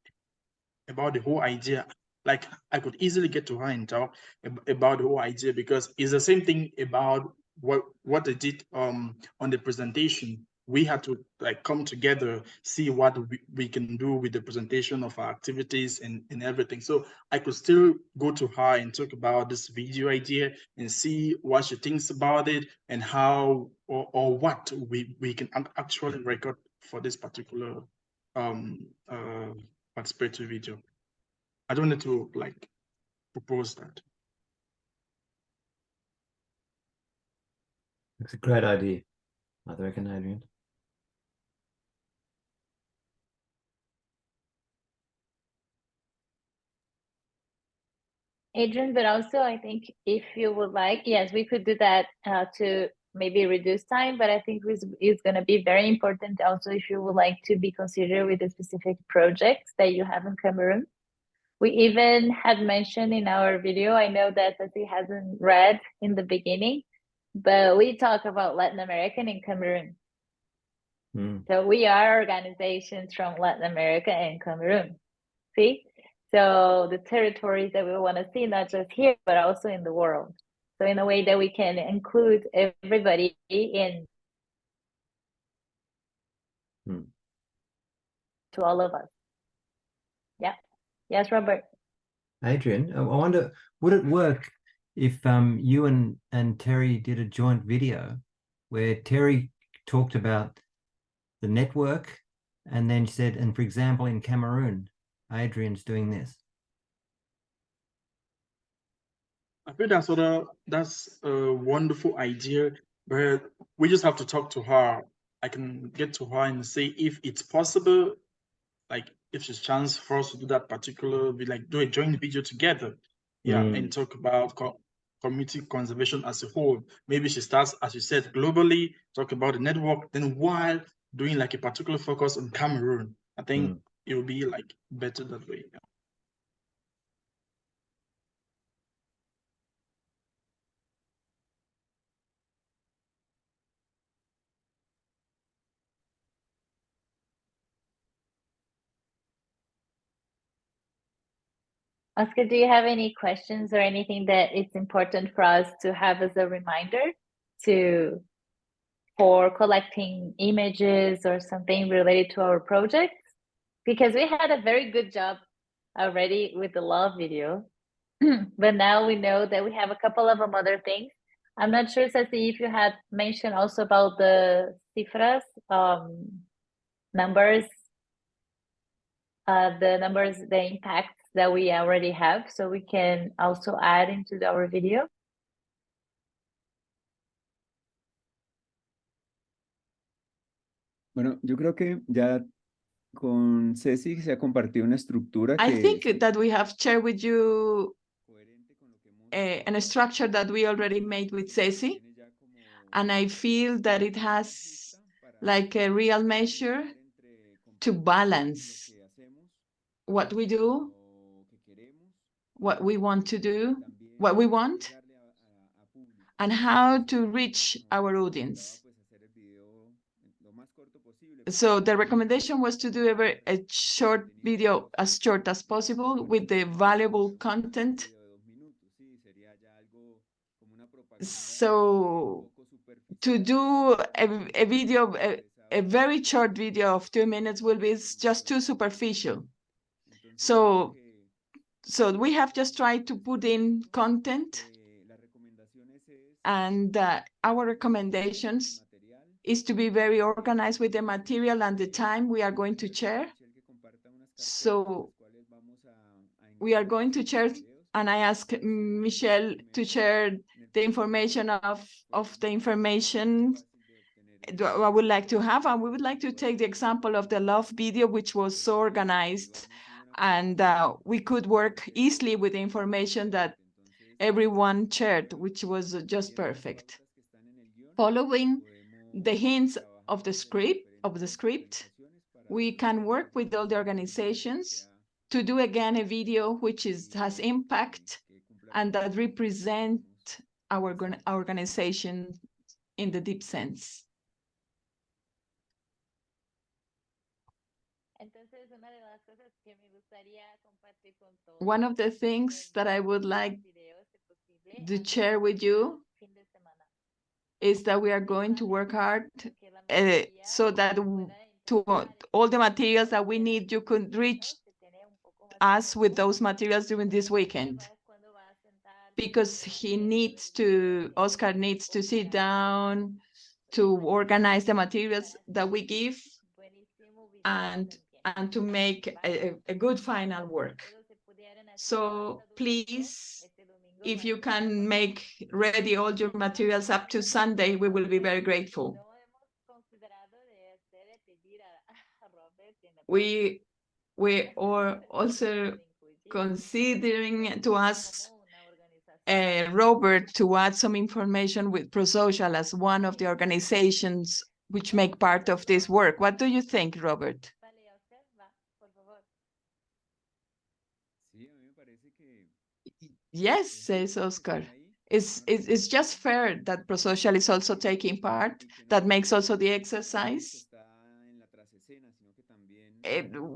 about the whole idea. Like I could easily get to her and talk about the whole idea because it's the same thing about what they did on the presentation. We had to like come together, see what we can do with the presentation of our activities and everything. So I could still go to her and talk about this video idea and see what she thinks about it and how or what we can actually record for this particular participatory video. I don't need to like propose that. It's a great idea. I reckon, Adrian. Adrian, but also I think if you would like, yes, we could do that to maybe reduce time, but I think it's going to be very important also if you would like to be considered with the specific projects that you have in Cameroon. We even had mentioned in our video, I know that Tati hasn't read in the beginning, but we talk about Latin America and Cameroon. So we are organizations from Latin America and Cameroon. See? So the territories that we want to see, not just here, but also in the world. So in a way that we can include everybody in to all of us. Yeah. Yes, Robert. Adrian, I wonder, would it work if you and Terry did a joint video where Terry talked about the network and then said, and for example, in Cameroon, Adrian's doing this? I feel that's a wonderful idea, but we just have to talk to her. I can get to her and say if it's possible, like if there's chance for us to do that particular, do a joint video together, and talk about community conservation as a whole. Maybe she starts, as you said, globally, talk about the network, then while doing like a particular focus on Cameroon. I think it will be like better that way. Yeah. Oscar, do you have any questions or anything that it's important for us to have as a reminder for collecting images or something related to our project? Because we had a very good job already with the love video, but now we know that we have a couple of other things. I'm not sure, Ceci, if you had mentioned also about the cifras, numbers, the impacts that we already have, so we can also add into our video. Bueno, yo creo que ya con Ceci se ha compartido una estructura I que think that we have shared with you a structure that we already made with Ceci, and I feel that it has like a real measure to balance what we do, what we want to do, what we want, and how to reach our audience. So the recommendation was to do a short video as short as possible with the valuable content. So to do a video, a very short video of 2 minutes will be just too superficial. So we have just tried to put in content, and our recommendations is to be very organized with the material and the time we are going to share. So we are going to share, and I ask Michelle to share the information of the information I would like to have, and we would like to take the example of the love video, which was so organized, and we could work easily with the information that everyone shared, which was just perfect. Following the hints of the script, we can work with all the organizations to do again a video which has impact and that represent our organization in the deep sense. One of the things that I would like to share with you is that we are going to work hard so that all the materials that we need, you could reach us with those materials during this weekend. Because Oscar needs to sit down to organize the materials that we give and to make a good final work. So please, if you can make ready all your materials up to Sunday, we will be very grateful. We are also considering to ask Robert to add some information with Prosocial as one of the organizations which make part of this work. What do you think, Robert? Yes, says Oscar. It's just fair that Prosocial is also taking part. That makes also the exercise.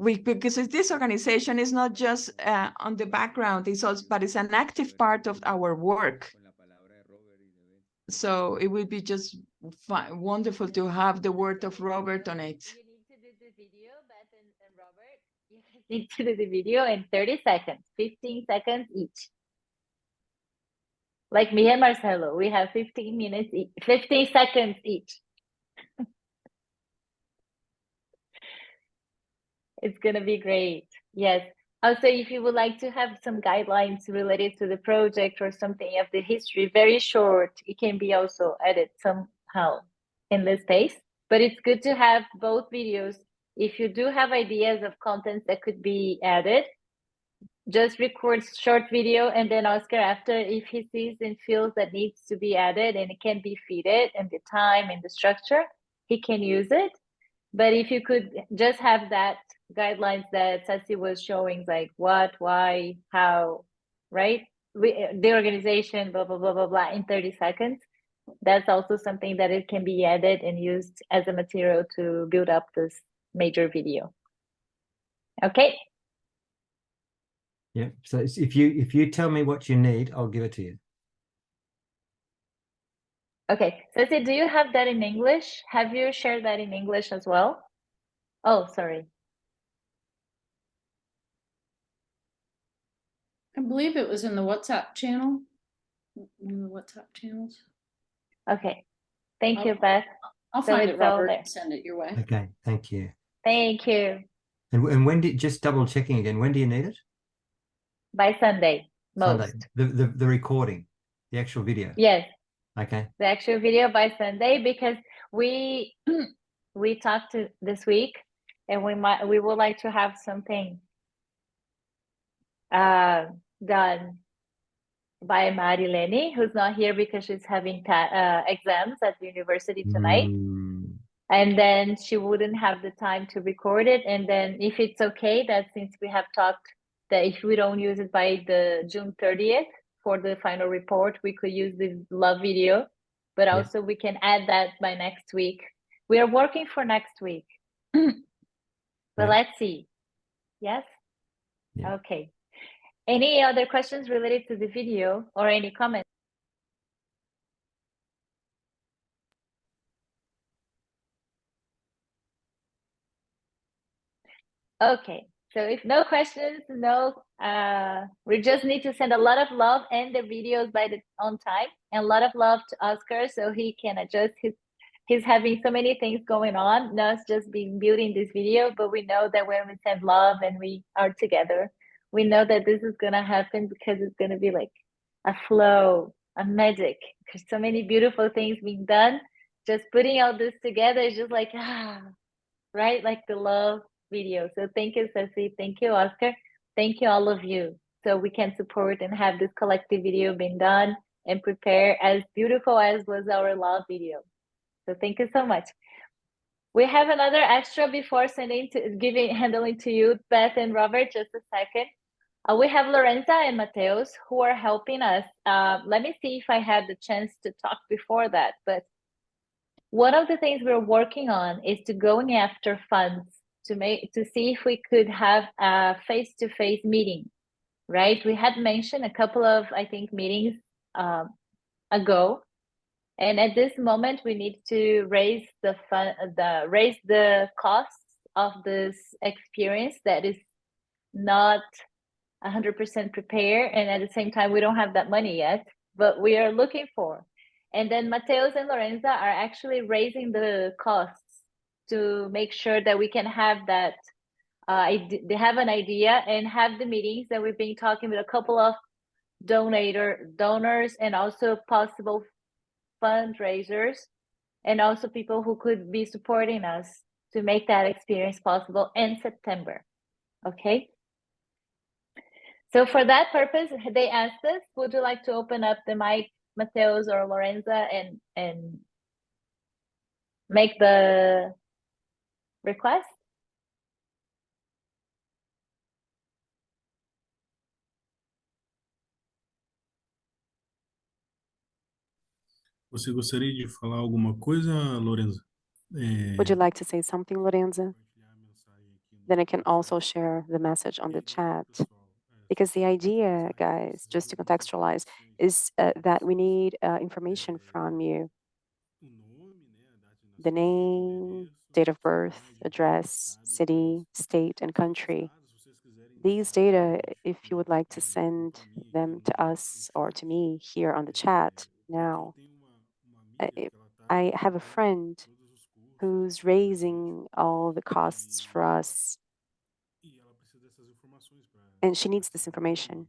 Because this organization is not just on the background, but it's an active part of our work. So it will be just wonderful to have the word of Robert on it. You need to do the video in 30 seconds, 15 seconds each. Like me and Marcelo, we have 15 minutes, 15 seconds each. It's gonna be great. Yes. Also, if you would like to have some guidelines related to the project or something of the history, very short, it can be also added somehow in this space. But it's good to have both videos. If you do have ideas of contents that could be added, just record short video, and then Oscar, after, if he sees and feels that needs to be added and it can be fitted and the time and the structure, he can use it. But if you could just have that guidelines that Sassy was showing, like what, why, how, right? The organization, blah, blah, blah, blah, blah, in 30 seconds. That's also something that it can be added and used as a material to build up this major video. Okay. Yeah. So if you tell me what you need, I'll give it to you. Okay. Sassy, do you have that in English? Have you shared that in English as well? Oh, sorry. I believe it was in the WhatsApp channel. In the WhatsApp channels. Okay. Thank you, Beth. I'll So find it, it's all Robert, there. and send it your way. Okay. Thank you. Thank you. And when just double checking again, when do you need it? By Sunday, most. Sunday. The recording, the actual video. Yes. Okay. The actual video by Sunday, because we talked to this week, and we would like to have something done by Marilene, who's not here because she's having exams at the university tonight. And then she wouldn't have the time to record it. And then if it's okay, that since we have talked that if we don't use it by the June 30th for the final report, we could use the love video, but also we can add that by next week. We are working for next week, but let's see. Yes? Yeah. Okay. Any other questions related to the video or any comments? Okay, so if no questions, we just need to send a lot of love and the videos on time, and a lot of love to Oscar so he can adjust his he's having so many things going on, not just being building this video, but we know that when we send love and we are together, we know that this is gonna happen because it's gonna be like a flow, a magic. There's so many beautiful things being done. Just putting all this together is just like right? Like the love video. So thank you, Ceci. Thank you, Oscar. Thank you, all of you. So we can support and have this collective video being done and prepare as beautiful as was our love video. So thank you so much. We have another extra before handling to you, Beth and Robert, just a second. We have Lorenza and Mateus who are helping us. Let me see if I had the chance to talk before that, but one of the things we're working on is to going after funds to see if we could have a face-to-face meeting, right? We had mentioned a couple of, I think, meetings ago, and at this moment we need to raise the costs of this experience that is not 100% prepared, and at the same time we don't have that money yet, but we are looking for. And then Mateus and Lorenza are actually raising the costs to make sure that we can have that. They have an idea and have the meetings that we've been talking with a couple of donors and also possible fundraisers and also people who could be supporting us to make that experience possible in September. Okay. So for that purpose, they asked us, would you like to open up the mic, Mateus or Lorenza, and make the request? Você gostaria de falar alguma coisa, Lorenza? Would you like to say something, Lorenza? Then I can also share the message on the chat. Because the idea, guys, just to contextualize, is that we need information from you. The name, date of birth, address, city, state, and country. These data, if you would like to send them to us or to me here on the chat now. I have a friend who's raising all the costs for us, and she needs this information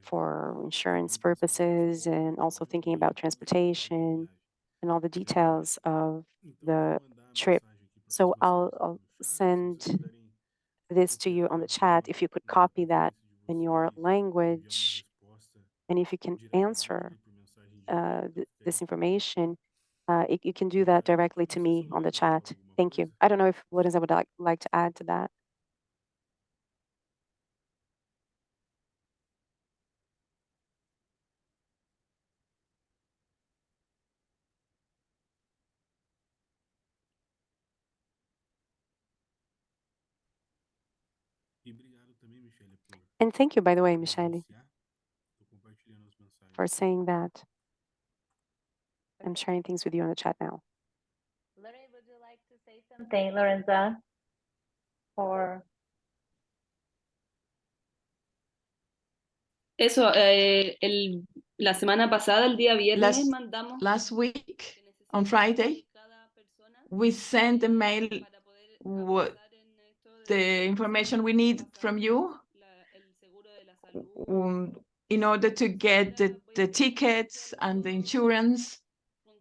for insurance purposes and also thinking about transportation and all the details of the trip. So I'll send this to you on the chat. If you could copy that in your language, and if you can answer this information, you can do that directly to me on the chat. Thank you. I don't know if Lorenza would like to add to that. And thank you, by the way, Michele, for saying that. I'm sharing things with you on the chat now. Lorraine, would you like to say something, Lorenza? Or Eso, la semana pasada, el día viernes, mandamos. Last week, on Friday, we sent a mail with the information we need from you in order to get the tickets and the insurance.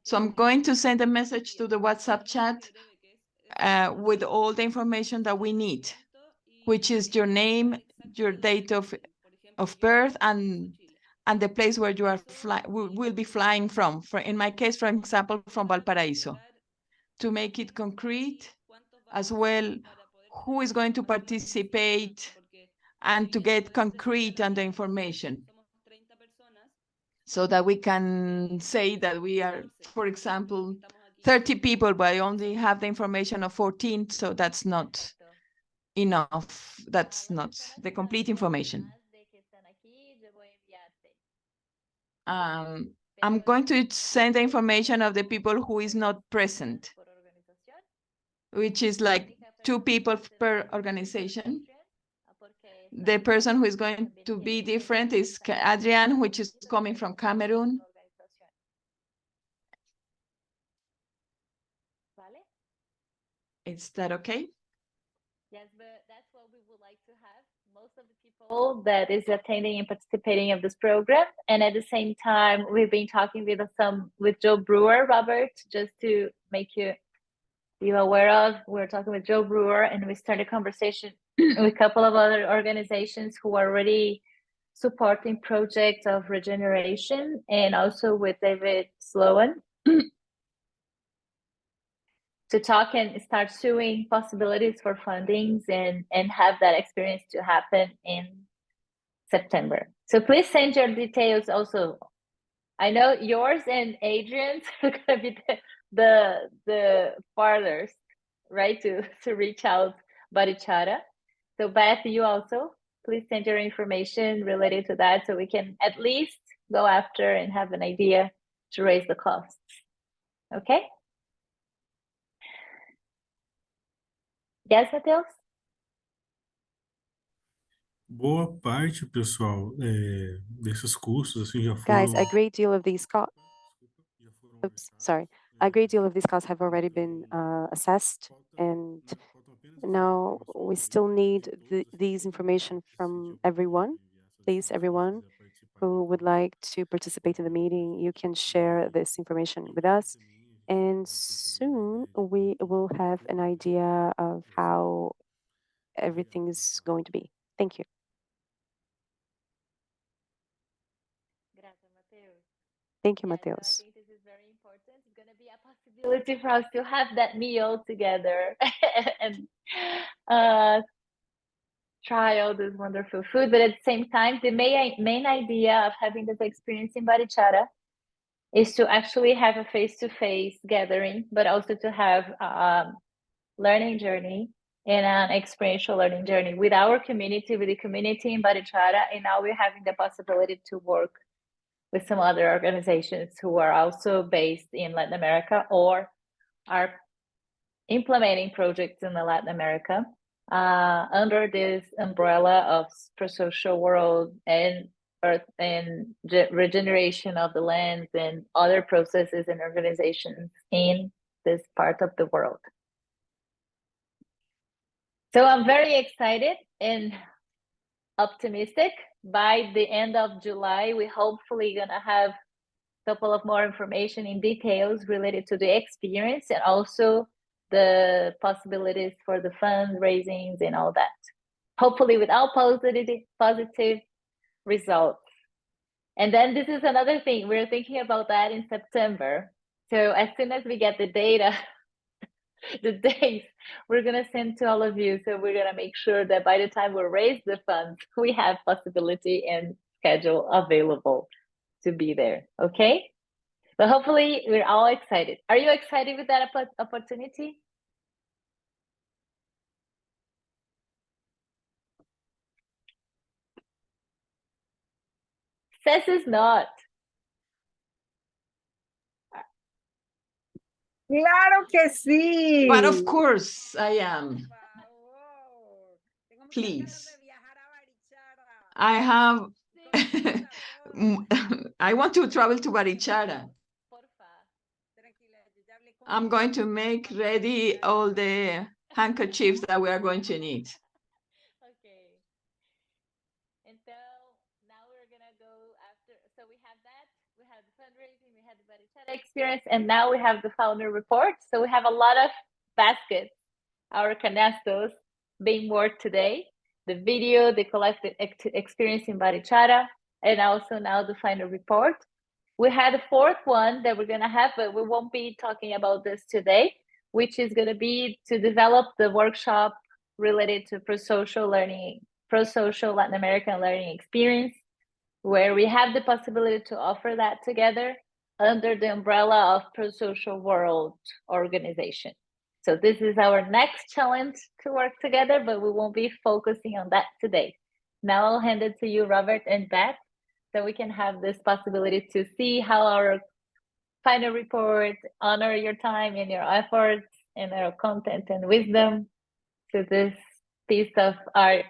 So I'm going to send a message to the WhatsApp chat with all the information that we need, which is your name, your date of birth, and the place where you are will be flying from. In my case, for example, from Valparaiso. To make it concrete as well, who is going to participate, and to get concrete on the information, so that we can say that we are, for example, 30 people, but I only have the information of 14, so that's not enough. That's not the complete information. I'm going to send the information of the people who is not present, which is like 2 people per organization. The person who is going to be different is Adrian, which is coming from Cameroon. Is that okay? Yes, but that's what we would like to have. Most of the people that is attending and participating of this program. And at the same time, we've been talking with Joe Brewer, Robert, just to make you aware of. We're talking with Joe Brewer, and we started a conversation with a couple of other organizations who are already supporting projects of regeneration, and also with David Sloan to talk and start suing possibilities for fundings and have that experience to happen in September. So please send your details also. I know yours and Adrian's are going to be the farthest, right, to reach out Barichara. So Beth, you also, please send your information related to that so we can at least go after and have an idea to raise the costs. Okay? Yes, Matheus? Boa parte, pessoal, desses cursos assim já Guys, foram. a great deal of these costs, a great deal of these costs have already been assessed, and now we still need these information from everyone. Please, everyone who would like to participate in the meeting, you can share this information with us. And soon we will have an idea of how everything is going to be. Thank you. Thank you, Yes, so I Matheus. think this is very important. It's going to be a possibility for us to have that meal together and try all this wonderful food. But at the same time, the main idea of having this experience in Barichara is to actually have a face-to-face gathering, but also to have a learning journey and an experiential learning journey with our community, with the community in Barichara. And now we're having the possibility to work with some other organizations who are also based in Latin America or are implementing projects in Latin America under this umbrella of Prosocial world and earth and regeneration of the lands and other processes and organizations in this part of the world. So I'm very excited and optimistic. By the end of July, we hopefully gonna have a couple of more information in details related to the experience and also the possibilities for the fundraisings and all that. Hopefully with all positive results. And then this is another thing, we're thinking about that in September. So as soon as we get the data, the dates, we're gonna send to all of you. So we're gonna make sure that by the time we raise the funds, we have possibility and schedule available to be there, okay? But hopefully we're all excited. Are you excited with that opportunity? Cess is not. Claro que sí. But of course I am. Please. I have, I want to travel to Barichara. I'm going to make ready all the handkerchiefs that we are going to need. Okay. And so now we're gonna go after, so we have that, we have the fundraising, we have the Barichara experience, and now we have the founder report. So we have a lot of baskets, our canastos being worked today, the video, the collected experience in Barichara, and also now the final report. We had a fourth one that we're gonna have, but we won't be talking about this today, which is gonna be to develop the workshop related to prosocial learning, prosocial Latin American learning experience, where we have the possibility to offer that together under the umbrella of Prosocial World Organization. So this is our next challenge to work together, but we won't be focusing on that today. Now I'll hand it to you, Robert and Beth, so we can have this possibility to see how our final report honor your time and your efforts and our content and wisdom to this piece of art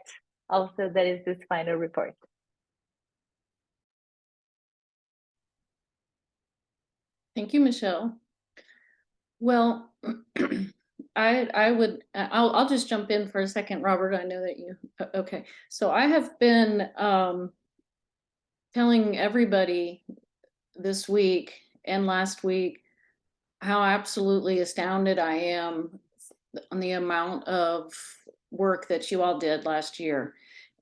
also that is this final report. Thank you, Michelle. Well, I'll just jump in for a second, Robert. I know that you, okay. So I have been telling everybody this week and last week how absolutely astounded I am on the amount of work that you all did last year.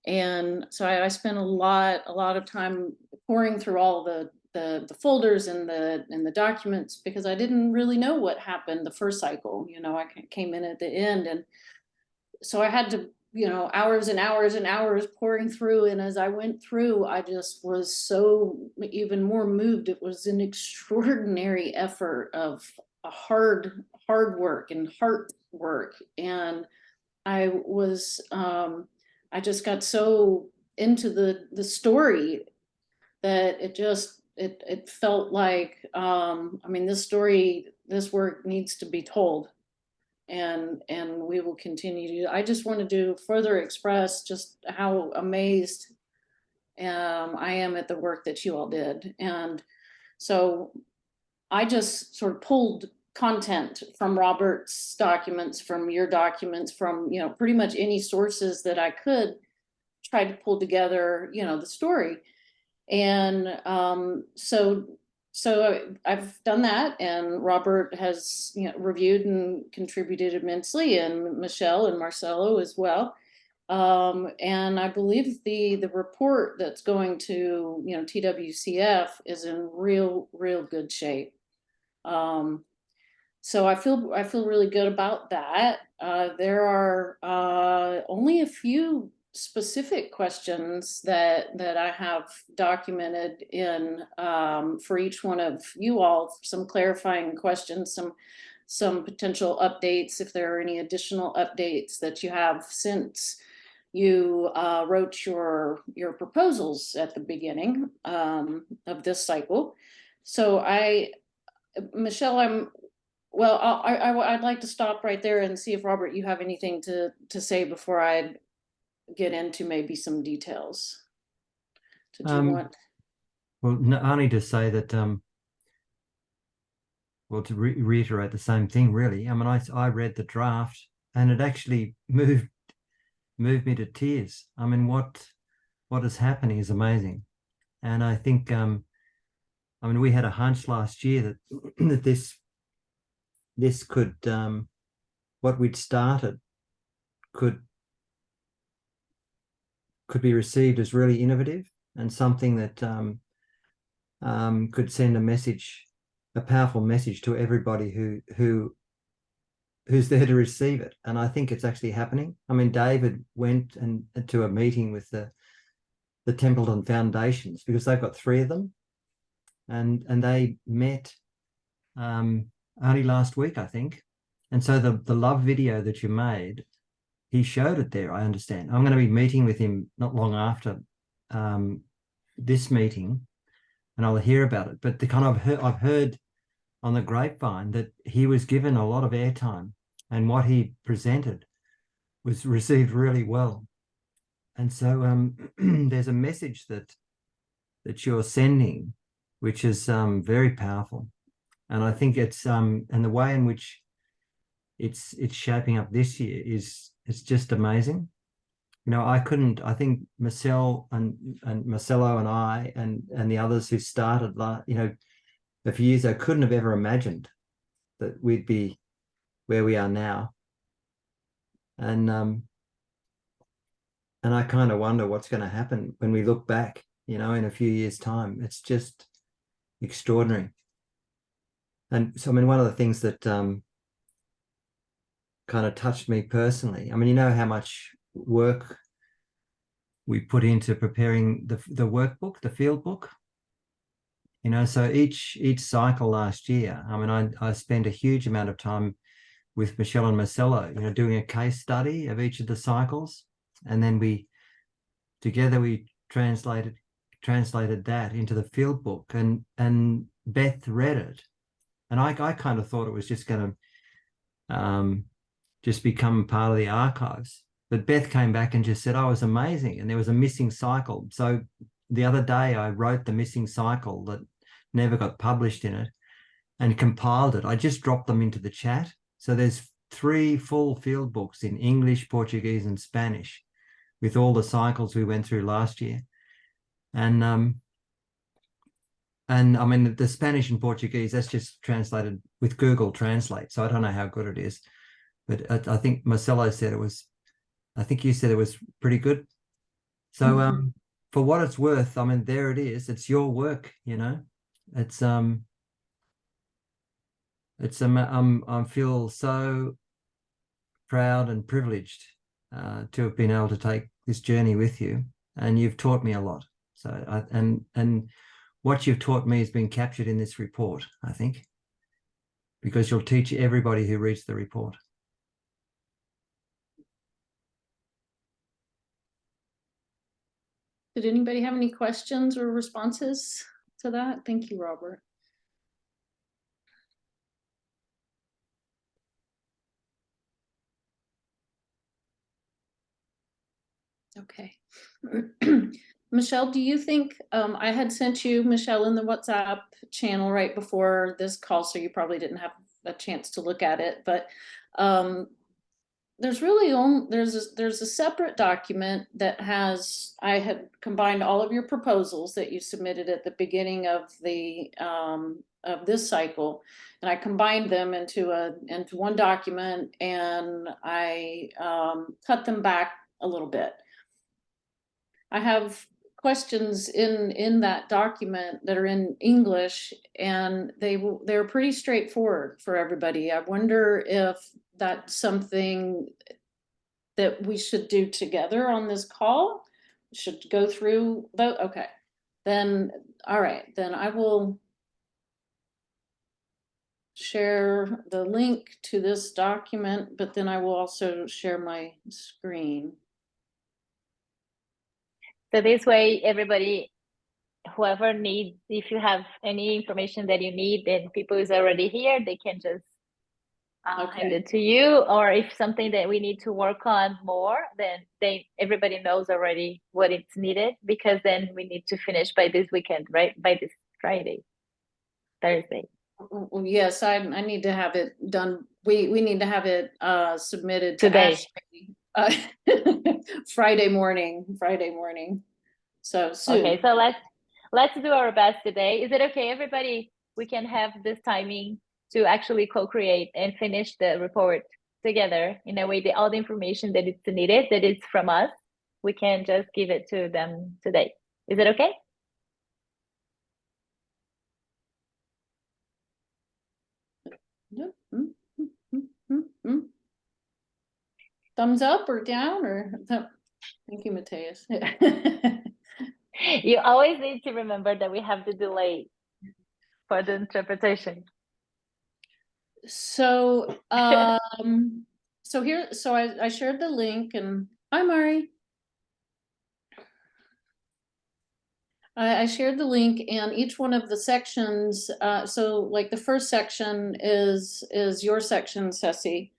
And so I spent a lot of time pouring through all the folders and the documents, because I didn't really know what happened the first cycle. You know, I came in at the end, and so I had to, you know, hours and hours and hours pouring through. And as I went through, I just was so even more moved. It was an extraordinary effort of a hard work and heart work. And I was, I just got so into the story that it felt like, I mean, this work needs to be told, and we will continue to. I just wanted to further express just how amazed I am at the work that you all did. And so I just sort of pulled content from Robert's documents, from your documents, from, you know, pretty much any sources that I could, try to pull together, you know, the story. And so I've done that, and Robert has, you know, reviewed and contributed immensely, and Michelle and Marcelo as well. And I believe the report that's going to, you know, TWCF is in real good shape. So I feel really good about that. There are only a few specific questions that I have documented in for each one of you all, some clarifying questions, some potential updates, if there are any additional updates that you have since you wrote your proposals at the beginning of this cycle. So Michelle, I'd like to stop right there and see if, Robert, you have anything to say before I get into maybe some details. Did you want? Well, no, only to say that, well, to reiterate the same thing, really. I mean, I read the draft, and it actually moved me to tears. I mean, what is happening is amazing. And I think, I mean, we had a hunch last year that this could, what we'd started could be received as really innovative, and something that could send a powerful message to everybody who's there to receive it. And I think it's actually happening. I mean, David went to a meeting with the Templeton Foundations, because they've got 3 of them, and they met only last week, I think. And so the love video that you made, he showed it there, I understand. I'm going to be meeting with him not long after this meeting, and I'll hear about it. But I've heard on the grapevine that he was given a lot of airtime, and what he presented was received really well. And so there's a message that you're sending, which is very powerful. And I think it's and the way in which it's shaping up this year is just amazing. You know, I think Marcel and Marcelo and I and the others who started, you know, a few years ago, couldn't have ever imagined that we'd be where we are now. And I kind of wonder what's going to happen when we look back, you know, in a few years' time. It's just extraordinary. And so, I mean, one of the things that kind of touched me personally, I mean, you know how much work we put into preparing the workbook, the field book. You know, so each cycle last year, I mean, I spent a huge amount of time with Michelle and Marcelo, you know, doing a case study of each of the cycles. And then we translated that into the field book, and Beth read it. And I kind of thought it was just going to just become part of the archives. But Beth came back and just said, oh, it was amazing. And there was a missing cycle. So the other day I wrote the missing cycle that never got published in it and compiled it. I just dropped them into the chat. So there's 3 full field books in English, Portuguese, and Spanish, with all the cycles we went through last year. And I mean, the Spanish and Portuguese, that's just translated with Google Translate. So I don't know how good it is, but I think Marcelo said it was, I think you said it was pretty good. So for what it's worth, I mean, there it is. It's your work, you know. It's I feel so proud and privileged to have been able to take this journey with you, and you've taught me a lot. So and what you've taught me has been captured in this report, I think, because you'll teach everybody who reads the report. Did anybody have any questions or responses to that? Thank you, Robert. Okay. Michelle, do you think, I had sent you, Michelle, in the WhatsApp channel right before this call, so you probably didn't have a chance to look at it, but there's really only, there's a separate document that has, I had combined all of your proposals that you submitted at the beginning of the of this cycle, and I combined them into one document, and I cut them back a little bit. I have questions in that document that are in English, and they're pretty straightforward for everybody. I wonder if that's something that we should do together on this call. Should go through both. Okay, then all right, then I will share the link to this document, but then I will also share my screen. So this way, everybody, whoever needs, if you have any information that you need, then people is already here, they can just hand it to you. Or if something that we need to work on more, then everybody knows already what it's needed, because then we need to finish by this weekend, right? By this Thursday. Yes, I need to have it done. We need to have it submitted to today. Ashley, Friday morning. So soon. Okay, so let's do our best today. Is it okay, everybody? We can have this timing to actually co-create and finish the report together in a way that all the information that is needed, that is from us, we can just give it to them today. Is it okay? Thumbs up or down or thank you, Mateus. You always need to remember that we have the delay for the interpretation. So so here, so I shared the link, and hi Mari. I shared the link, and each one of the sections, so like the first section is your section, Ceci.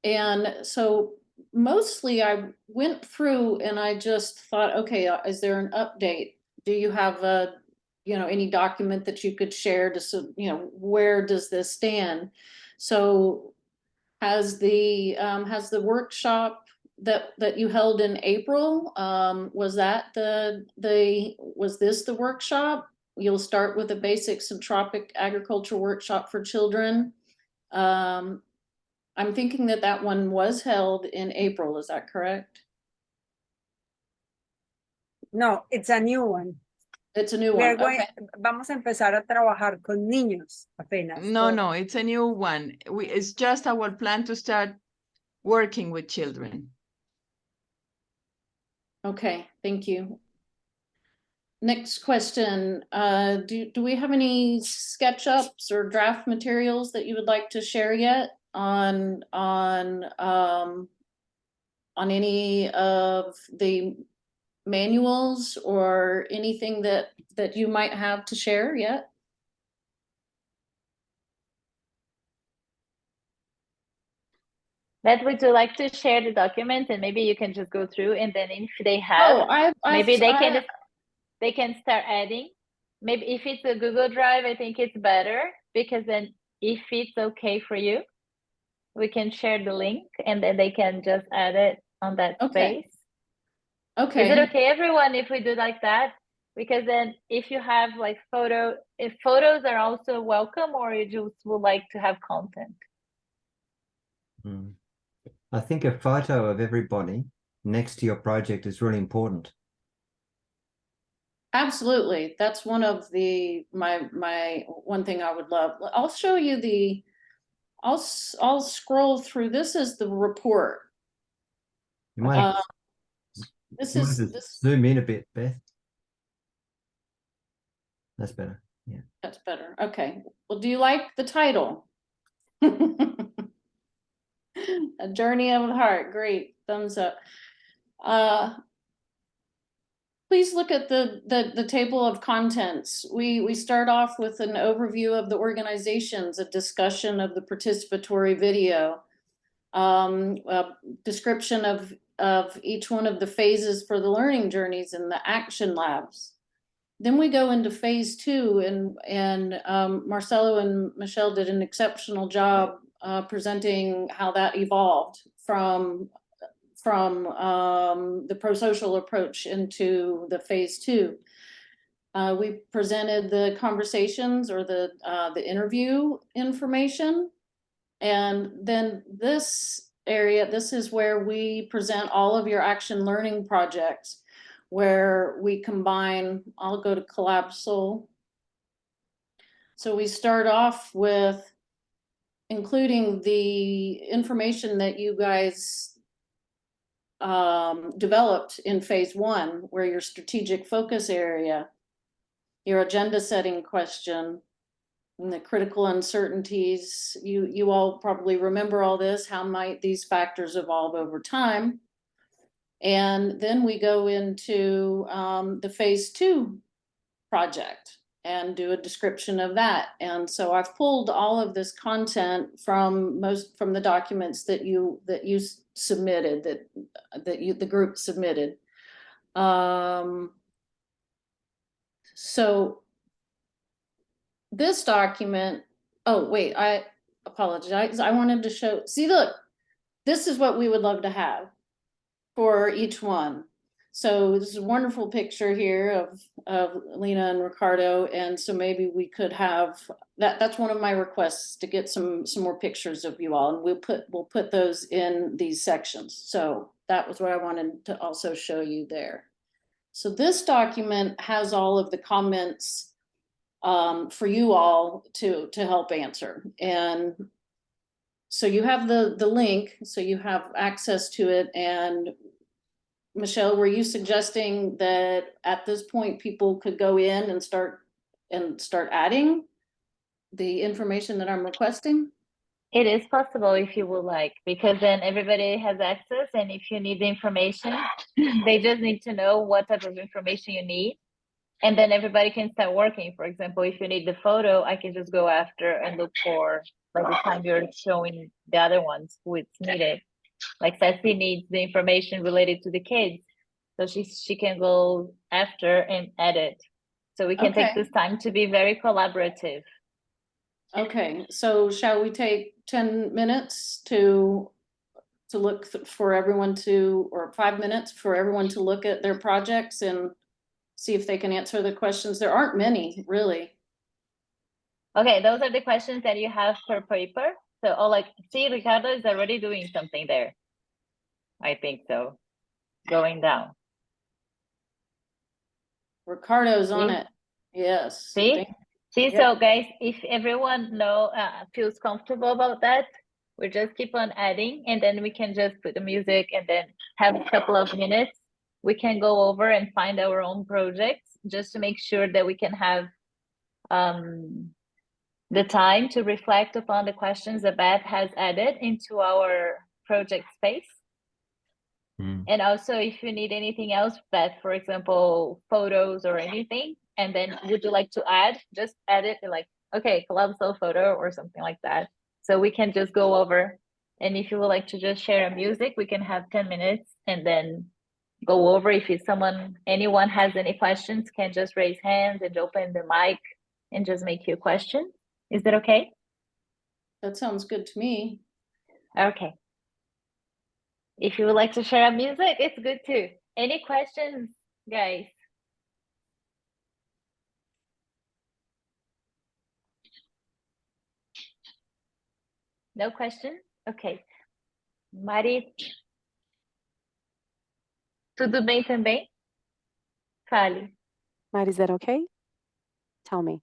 And so mostly I went through and I just thought, okay, is there an update? Do you have a, any document that you could share to, where does this stand? So has the workshop that you held in April, was that was this the workshop? You'll start with a basics and tropic agriculture workshop for children. I'm thinking that one was held in April. Is that correct? No, it's a new one. It's a new one. Okay. Vamos a empezar a trabajar con niños apenas. No, it's a new one. It's just our plan to start working with children. Okay, thank you. Next question. Do we have any SketchUps or draft materials that you would like to share yet on any of the manuals or anything that you might have to share yet? That would you like to share the document, and maybe you can just go through, and then if they have, maybe they can start adding. Maybe if it's a Google Drive, I think it's better, because then if it's okay for you, we can share the link and then they can just add it on that Okay. space. Okay. Is it okay, everyone, if we do like that? Because then if you have like if photos are also welcome, or you just would like to have content? I think a photo of everybody next to your project is really important. Absolutely. That's one of the my one thing I would love. I'll show you the I'll scroll through. This is the report. You might have This you might is have to this zoom in a bit, Beth. That's better. Yeah. that's better. Okay. Well, do you like the title? A Journey of the Heart. Great. Thumbs up. Please look at the table of contents. We start off with an overview of the organizations, a discussion of the participatory video, a description of each one of the phases for the learning journeys and the action labs. Then we go into phase 2, and Marcelo and Michelle did an exceptional job presenting how that evolved from the prosocial approach into the phase 2. We presented the conversations or the interview information. And then this area, this is where we present all of your action learning projects, where we combine, I'll go to Collapsal. So we start off with including the information that you guys developed in phase 1, where your strategic focus area, your agenda setting question, and the critical uncertainties. You all probably remember all this. How might these factors evolve over time? And then we go into the phase 2 project and do a description of that. And so I've pulled all of this content from the documents that you submitted, the group submitted. So this document, oh wait, I apologize. I wanted to show, see, look, this is what we would love to have for each one. So this is a wonderful picture here of Lena and Ricardo. And so maybe we could have that's one of my requests, to get some more pictures of you all, and we'll put those in these sections. So that was what I wanted to also show you there. So this document has all of the comments for you all to help answer. And so you have the link, so you have access to it. And Michelle, were you suggesting that at this point people could go in and start adding the information that I'm requesting? It is possible if you would like, because then everybody has access, and if you need the information, they just need to know what type of information you need, and then everybody can start working. For example, if you need the photo, I can just go after and look for, by the time you're showing the other ones who it's needed. Like Sassy needs the information related to the kids, so she can go after and edit. So we can take this time to be very collaborative. Okay, so shall we take 10 minutes to look for everyone to, or 5 minutes for everyone to look at their projects and see if they can answer the questions? There aren't many, really. Okay, those are the questions that you have per paper. So, see, Ricardo is already doing something there. I think so. Going down. Ricardo's on it. Yes. See? See, so guys, if everyone feels comfortable about that, we just keep on adding, and then we can just put the music and then have a couple of minutes. We can go over and find our own projects, just to make sure that we can have the time to reflect upon the questions that Beth has added into our project space. And also, if you need anything else, Beth, for example, photos or anything, and then would you like to add, just add it, like, okay, collapsal photo or something like that. So we can just go over. And if you would like to just share a music, we can have 10 minutes and then go over. If anyone has any questions, can just raise hands and open the mic and just make your question. Is that okay? That sounds good to me. Okay. If you would like to share a music, it's good too. Any questions, guys? No question? Okay. Mari, tudo bem também? Fale. Mari, is that okay? Tell me.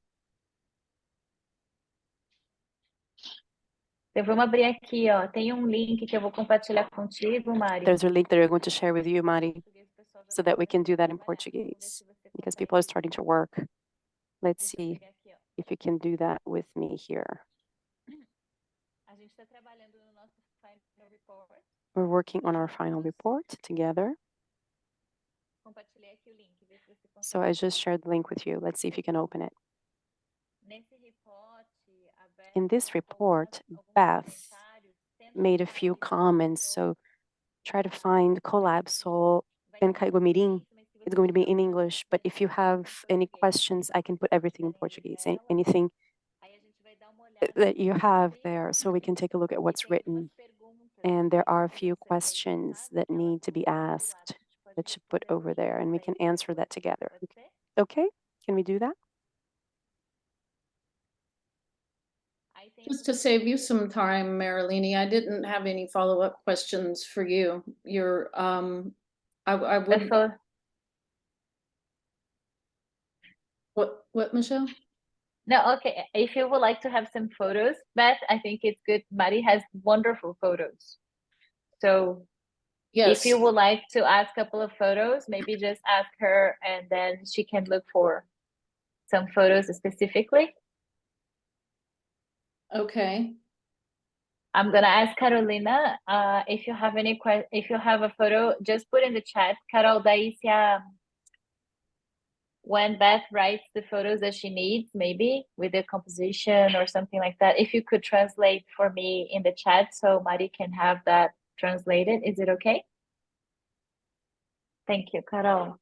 Eu vou abrir aqui, ó. Tem um link que eu vou compartilhar contigo, Mari. There's a link that we're going to share with you, Mari, so that we can do that in Portuguese, because people are starting to work. Let's see if you can do that with me here. A gente está trabalhando no nosso final report. We're working on our final report together. Compartilhei aqui o link, vê se você So I just shared the link with you. Let's see if you can open it. Nesse report, a Beth In this colocou report, alguns Beth comentários, tenta made a achar few esse comments, so try to find collab Sol and Kaiguamirim. It's going to be in English, but if you have any questions, I can put everything in Portuguese, anything aí a gente vai dar uma olhada that you have bem there, so we can take a look at e what's tem written. algumas perguntas And there are a que few você pode questions deixar, that elas need to estão be todas do lado. asked A gente pode that you put responder over aqui there, and we para can eles answer that depois. together. Pode ser? Okay, can we do that? Aí tem Just to save you some time, Marilini, I didn't have any follow-up questions for you. Your, I wouldn't, what, Michelle? No, okay. If you would like to have some photos, Beth, I think it's good. Mari has wonderful photos. So Yes. if you would like to ask a couple of photos, maybe just ask her and then she can look for some photos specifically. Okay. I'm gonna ask Carolina, if you have any if you have a photo, just put in the chat. Carol, daí se when Beth writes the photos that she needs, maybe with the composition or something like that, if you could translate for me in the chat so Mari can have that translated, is it okay? Thank you, Carol.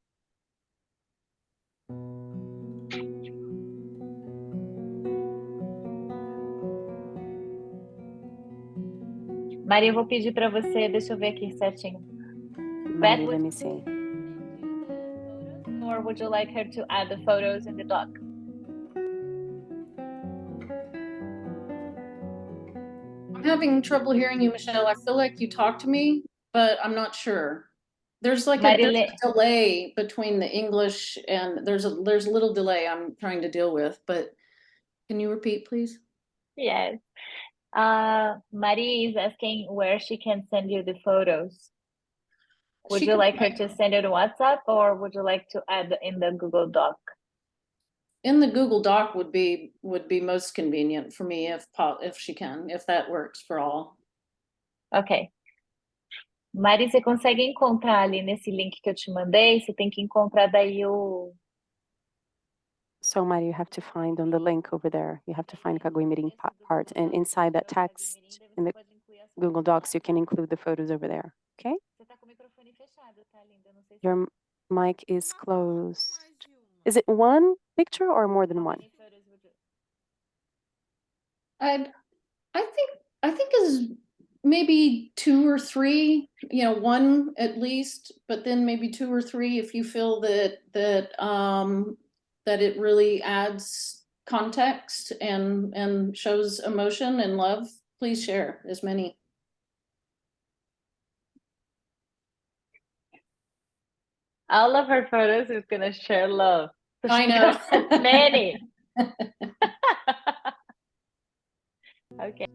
Mari, eu vou pedir para você, deixa eu ver aqui certinho. Mari, let me see. Or would you like her to add the photos in the doc? I'm having trouble hearing you, Michelle. I feel like you talked to me, but I'm not sure. There's like there's a delay between the English and there's a little delay I'm trying to deal with, but can you repeat, please? Yes. Mari is asking where she can send you the photos. Would you like her to send it to WhatsApp or would you like to add in the Google Doc? In the Google Doc would be most convenient for me if she can, if that works for all. Ok. Mari, você consegue encontrar ali nesse link que eu te mandei? Você tem que encontrar daí o... So Mari, you have to find on the link over there, you have to find Kaguimirim part, and inside that text in the Google Docs, you can include the photos over there, okay? Your mic is closed. Is it one picture or more than one? I think is maybe 2 or 3, you know, 1 at least, but then maybe 2 or 3 if you feel that it really adds context and shows emotion and love, please share as many. All of her photos is gonna share love. I know. Many. Okay.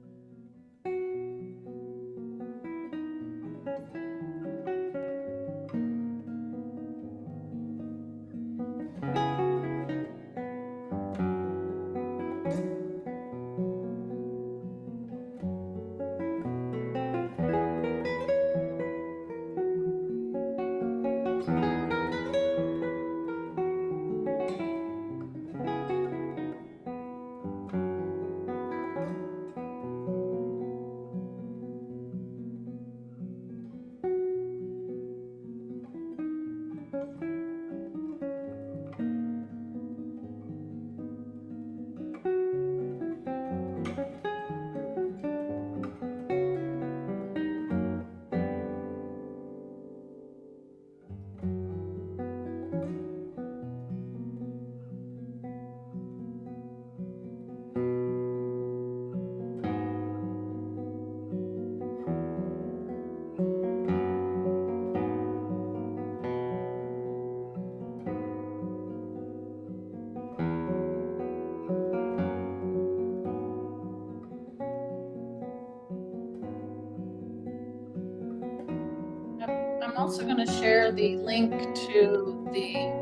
also going to share the link to the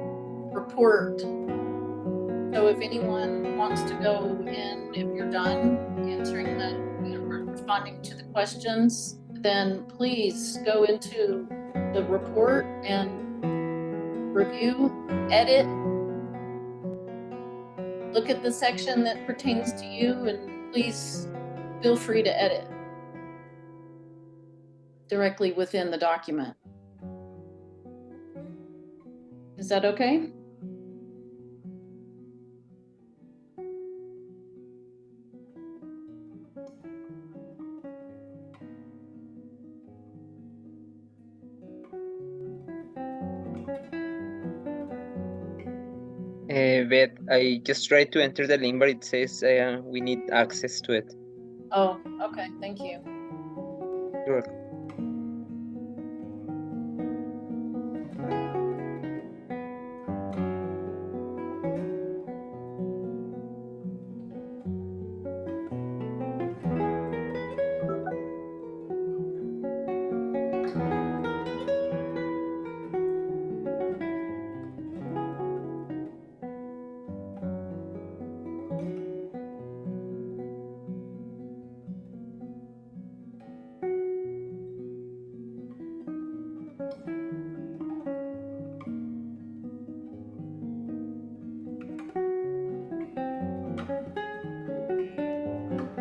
report. So if anyone wants to go in, if you're done answering responding to the questions, then please go into the report and review, edit, look at the section that pertains to you, and please feel free to edit directly within the document. Is that okay? Beth, I just tried to enter the link, but it says we need access to it. Oh, okay, thank you. You're welcome.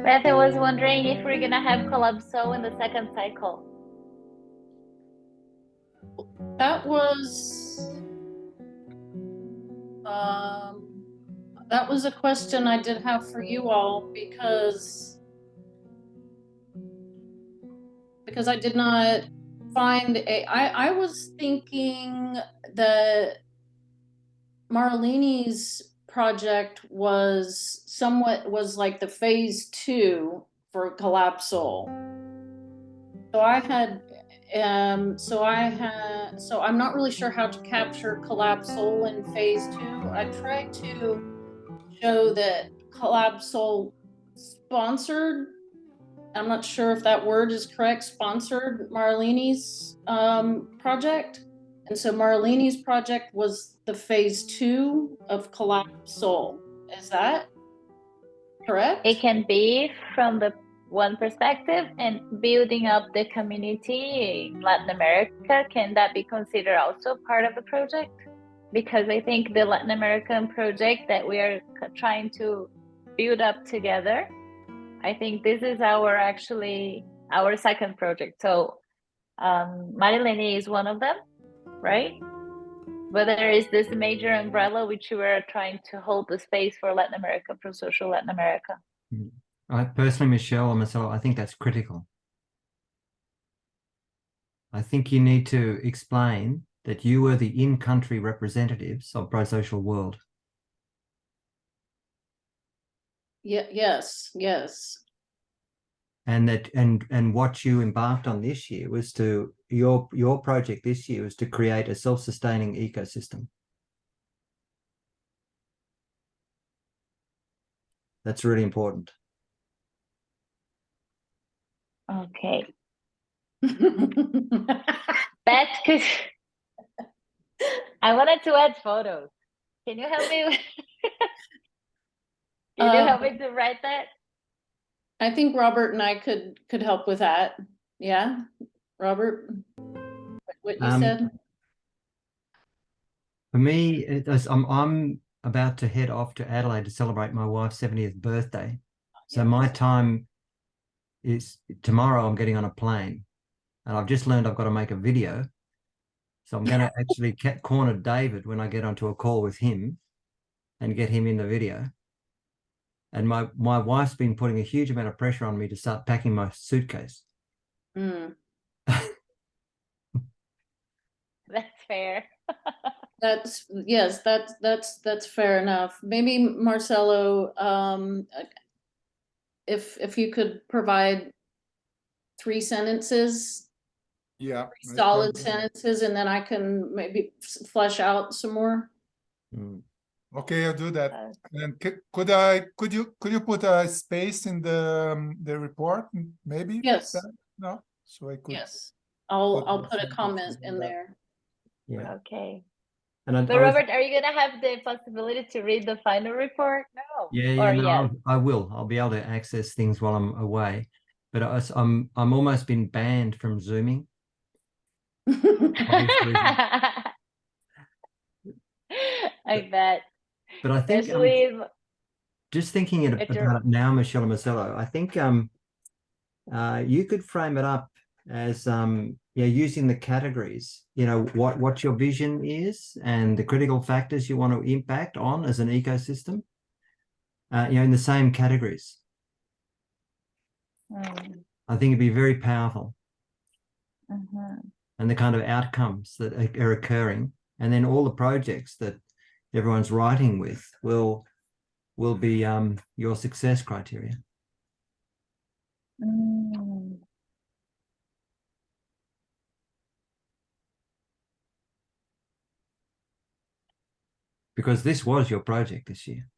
Beth, I was wondering if we're gonna have Collapso in the second cycle. That was a question I did have for you all because I did not find I was thinking that Marleni's project was like the phase 2 for Collapsol. So I'm not really sure how to capture Collapsol in phase 2. I tried to show that Collapsol sponsored, I'm not sure if that word is correct, sponsored Marleni's project. And so Marleni's project was the phase 2 of Collapsol. Is that correct? It can be from the one perspective, and building up the community in Latin America, can that be considered also part of the project? Because I think the Latin American project that we are trying to build up together, I think this is our second project. So Marilene is one of them, right? But there is this major umbrella which we are trying to hold the space for Latin America, Prosocial Latin America. I personally, Michelle or Marcelo, I think that's critical. I think you need to explain that you were the in-country representatives of Prosocial World. Yeah, yes. And that and what you embarked on this year was to your project this year was to create a self-sustaining ecosystem. That's really important. Okay. That's because I wanted to add photos. Can you help me? Can you help me to write that? I think Robert and I could help with that. Yeah, Robert, what you said? For me, I'm about to head off to Adelaide to celebrate my wife's 70th birthday. So my time is tomorrow. I'm getting on a plane, and I've just learned I've got to make a video. So I'm going to actually corner David when I get onto a call with him and get him in the video. And my wife's been putting a huge amount of pressure on me to start packing my suitcase. That's fair. That's fair enough. Maybe Marcelo, if you could provide 3 sentences. Yeah. 3 solid sentences, and then I can maybe flesh out some more. Okay, I'll do that. And could you put a space in the report, maybe? Yes. No, so I could. Yes. I'll put a comment in there. Yeah. Okay. And But Robert, are you gonna have the possibility to read the final report? No. yeah, Or no, yes? I will. I'll be able to access things while I'm away. But I'm almost been banned from Zooming. Obviously. I bet. But I think Especially just thinking about it now, Michelle and Marcelo, I think you could frame it up as using the categories, what your vision is and the critical factors you want to impact on as an ecosystem, in the same categories. I think it'd be very powerful. And the kind of outcomes that are occurring, and then all the projects that everyone's writing with will be your success criteria. Because this was your project this year.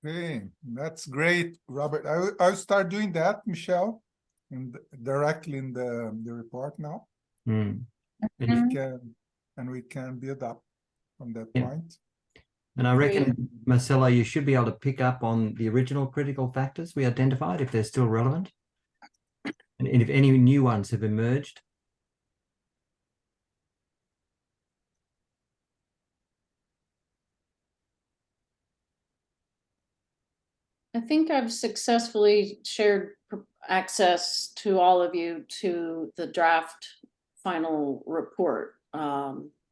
Okay, that's great, Robert. I'll start doing that, Michelle, and directly in the report now. Mm. And we can build up from that Yeah. point. And I reckon, Marcelo, you should be able to pick up on the original critical factors we identified if they're still relevant. And if any new ones have emerged. I think I've successfully shared access to all of you to the draft final report.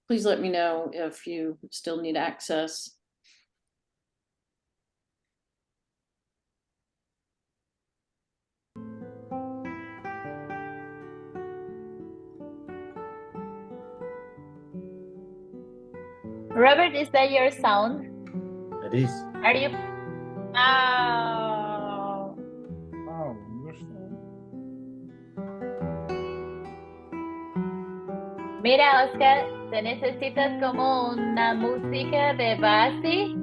Please let me know if you still need access. Robert, is that your sound? It is. Are you? Oh. Wow. Mira, Oscar, te necesitas como una música de base.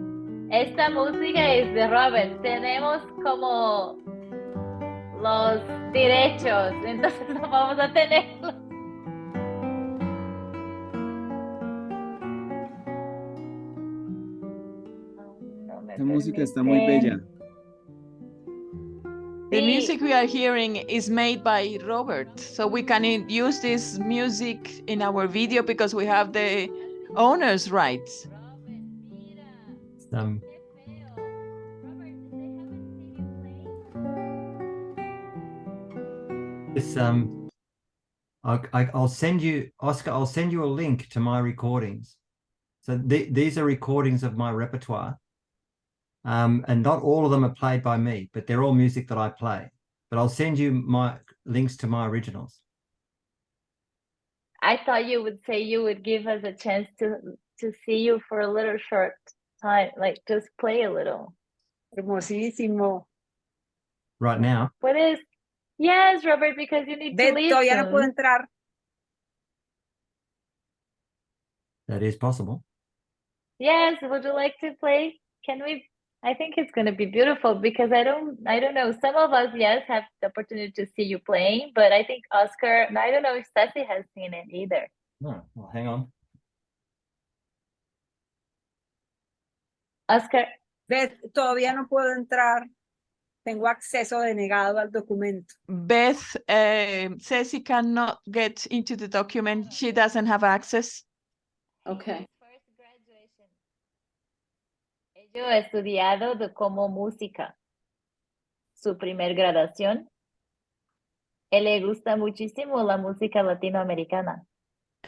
Esta música es de Robert. Tenemos como los derechos, entonces no vamos a tenerlo. Esta música está muy bella. The music we are hearing is made by Robert, so we can use this music in our video because we have the owner's rights. I'll send you, Oscar, I'll send you a link to my recordings. So these are recordings of my repertoire. And not all of them are played by me, but they're all music that I play. But I'll send you my links to my originals. I thought you would say you would give us a chance to see you for a little short time, like just play a little. Hermosísimo. Right now? Puedes? Yes, Robert, because you need to listen. Todavía no puedo entrar. That is possible. Yes, would you like to play? Can we? I think it's going to be beautiful because I don't know. Some of us, yes, have the opportunity to see you playing, but I think Oscar, and I don't know if Ceci has seen it either. No, well, hang on. Oscar. Beth, todavía no puedo entrar. Tengo acceso denegado al documento. Beth says she cannot get into the document. She doesn't have access. Okay. Yo he estudiado como música. Su primer graduación. Él le gusta muchísimo la música latinoamericana.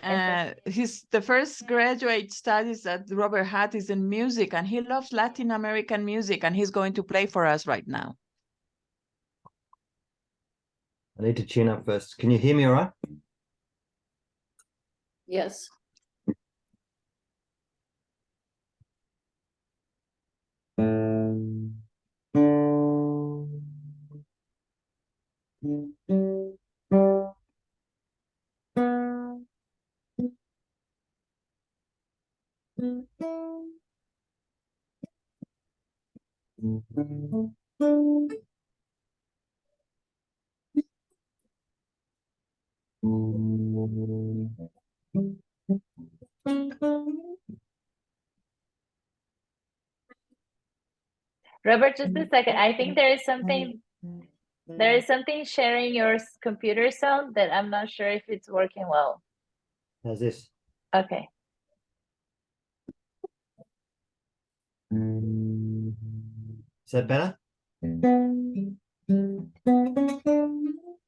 The first graduate studies that Robert had is in music, and he loves Latin American music, and he's going to play for us right now. I need to tune up first. Can you hear me all right? Yes. Robert, just a second. I think there is something sharing your computer sound that I'm not sure if it's working well. How's this? Okay. Is that better?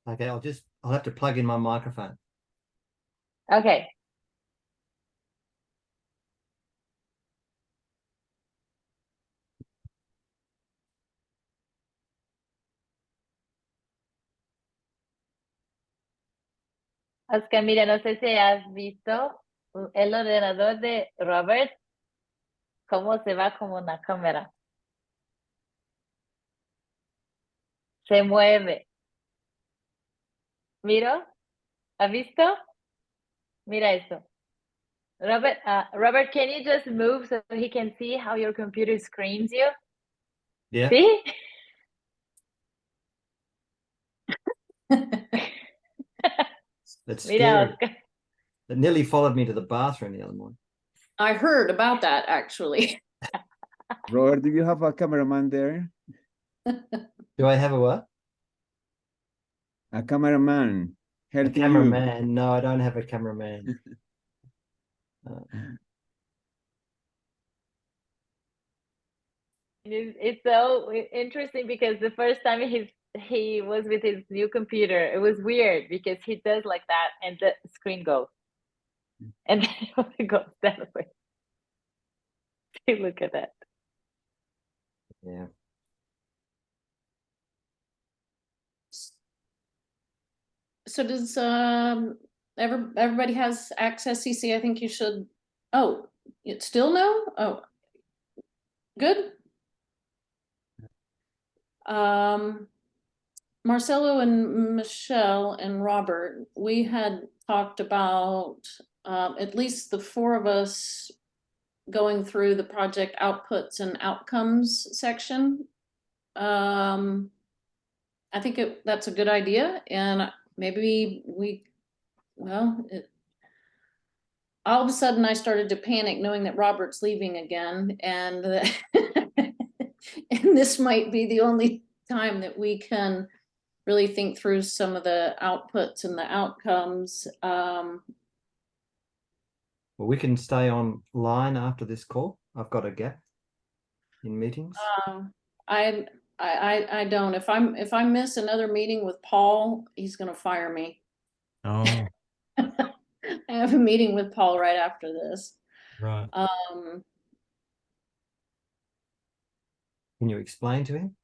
Okay, I'll have to plug in my microphone. Okay. Oscar, mira, no sé si has visto el ordenador de Robert, cómo se va como una cámara. Se mueve. ¿Miro? ¿Has visto? Mira esto. Robert, Robert, can you just move so he can see how your computer screens you? Yeah. ¿Sí? That's Mira, scary. Oscar. It nearly followed me to the bathroom the other morning. I heard about that actually. Robert, do you have a cameraman there? Do I have a what? A cameraman A helping you. cameraman? No, I don't have a cameraman. It's so interesting because the first time he was with his new computer, it was weird because he does like that and the screen goes. And then it goes that way. Look at that. Yeah. So does everybody has access, CC? I think you should. Oh, it's still no? Oh, good. Marcelo and Michelle and Robert, we had talked about at least the four of us going through the project outputs and outcomes section. I think that's a good idea, and maybe all of a sudden I started to panic knowing that Robert's leaving again, and and this might be the only time that we can really think through some of the outputs and the outcomes. Well, we can stay online after this call. I've got a gap in meetings. I don't. If I miss another meeting with Paul, he's gonna fire me. Oh, I have a meeting with Paul right after this. right. Can you explain to him?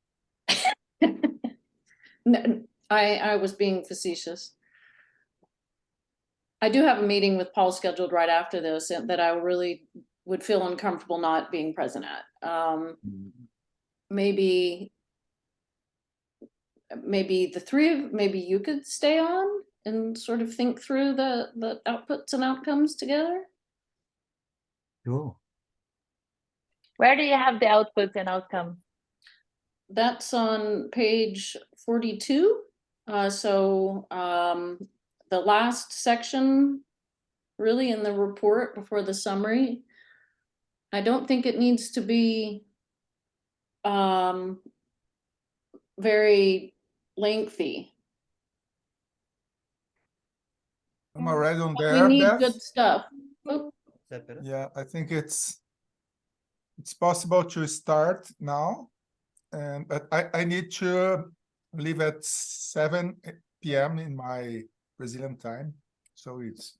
No, I was being facetious. I do have a meeting with Paul scheduled right after this that I really would feel uncomfortable not being present at. Maybe the maybe you could stay on and sort of think through the outputs and outcomes together. Sure. Where do you have the outputs and outcomes? That's on page 42. The last section really in the report before the summary. I don't think it needs to be very lengthy. I'm already on We there, need Beth. good stuff. Oh, Is that better? Yeah, I think it's possible to start now, but I need to leave at 7 p.m. in my Brazilian time, so it's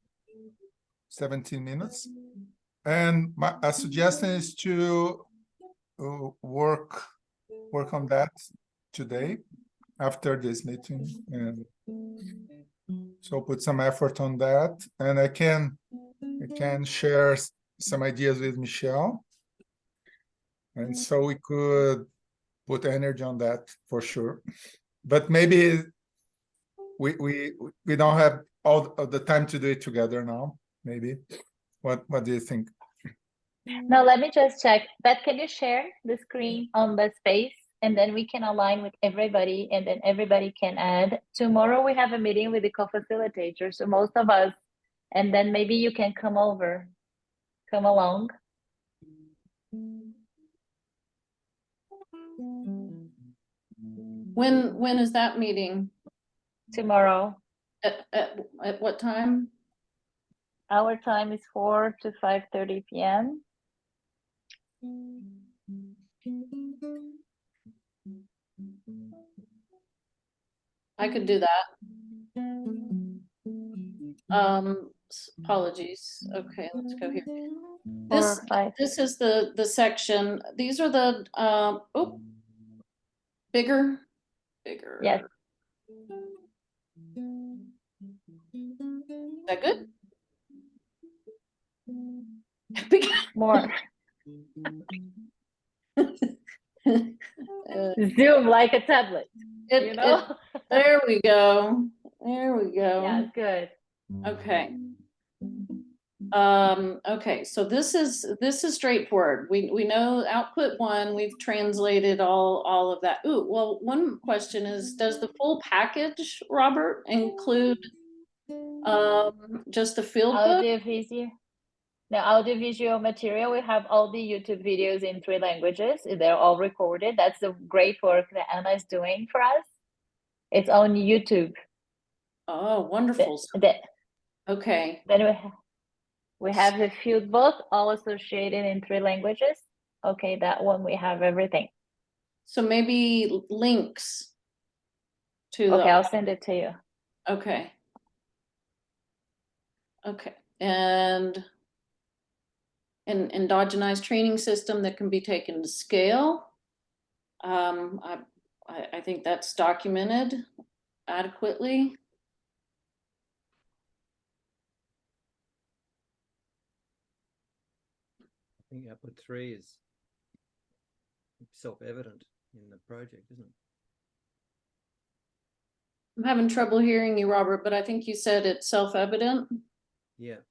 17 minutes. And a suggestion is to work on that today after this meeting, and so put some effort on that, and I can share some ideas with Michelle, and so we could put energy on that for sure. But maybe we don't have all of the time to do it together now. Maybe what do you think? No, let me just check. Beth, can you share the screen on the space? And then we can align with everybody, and then everybody can add. Tomorrow we have a meeting with the co-facilitator, so most of us, and then maybe you can come along. When is that meeting? Tomorrow. At what time? Our time is 4 to 5:30 p.m. I could do that. Apologies. Okay, let's go here. This is the section. These are the bigger. Yes. Is that good? More. Zoom like a tablet. You know? There we go. There we go. Yeah, good. Okay. Okay, so this is straightforward. We know output 1, we've translated all of that. Ooh, well, one question is, does the full package, Robert, include just the field book? Audiovisual material. We have all the YouTube videos in 3 languages. They're all recorded. That's the great work that Anna is doing for us. It's on YouTube. Oh, wonderful. Okay. Then we have the field book, all associated in 3 languages. Okay, that one we have everything. So maybe links to Okay, I'll send it to you. Okay. Okay. And an endogenized training system that can be taken to scale. I think that's documented adequately. I think output 3 is self-evident in the project, isn't it? I'm having trouble hearing you, Robert, but I think you said it's self-evident. Yeah.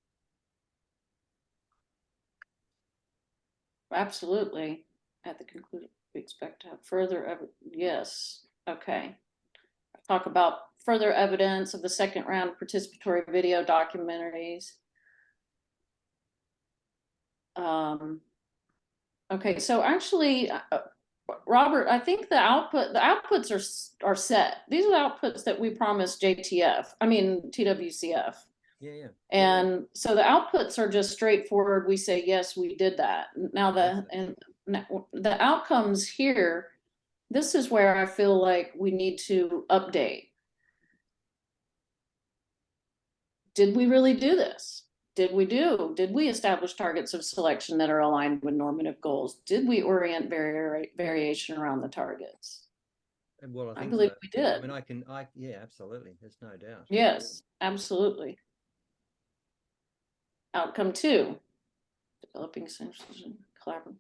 Absolutely. At the conclusion, we expect to have further yes. Okay. Talk about further evidence of the second round participatory video documentaries. Okay, so actually, Robert, I think the outputs are set. These are the outputs that we promised TWCF. Yeah. And so the outputs are just straightforward. We say, yes, we did that. Now the outcomes here, this is where I feel like we need to update. Did we really do this? Did we establish targets of selection that are aligned with normative goals? Did we orient variation around the targets? Well, I believe we did. I mean, yeah, absolutely. There's no doubt. Yes, absolutely. Outcome 2, developing essentials and collaborative.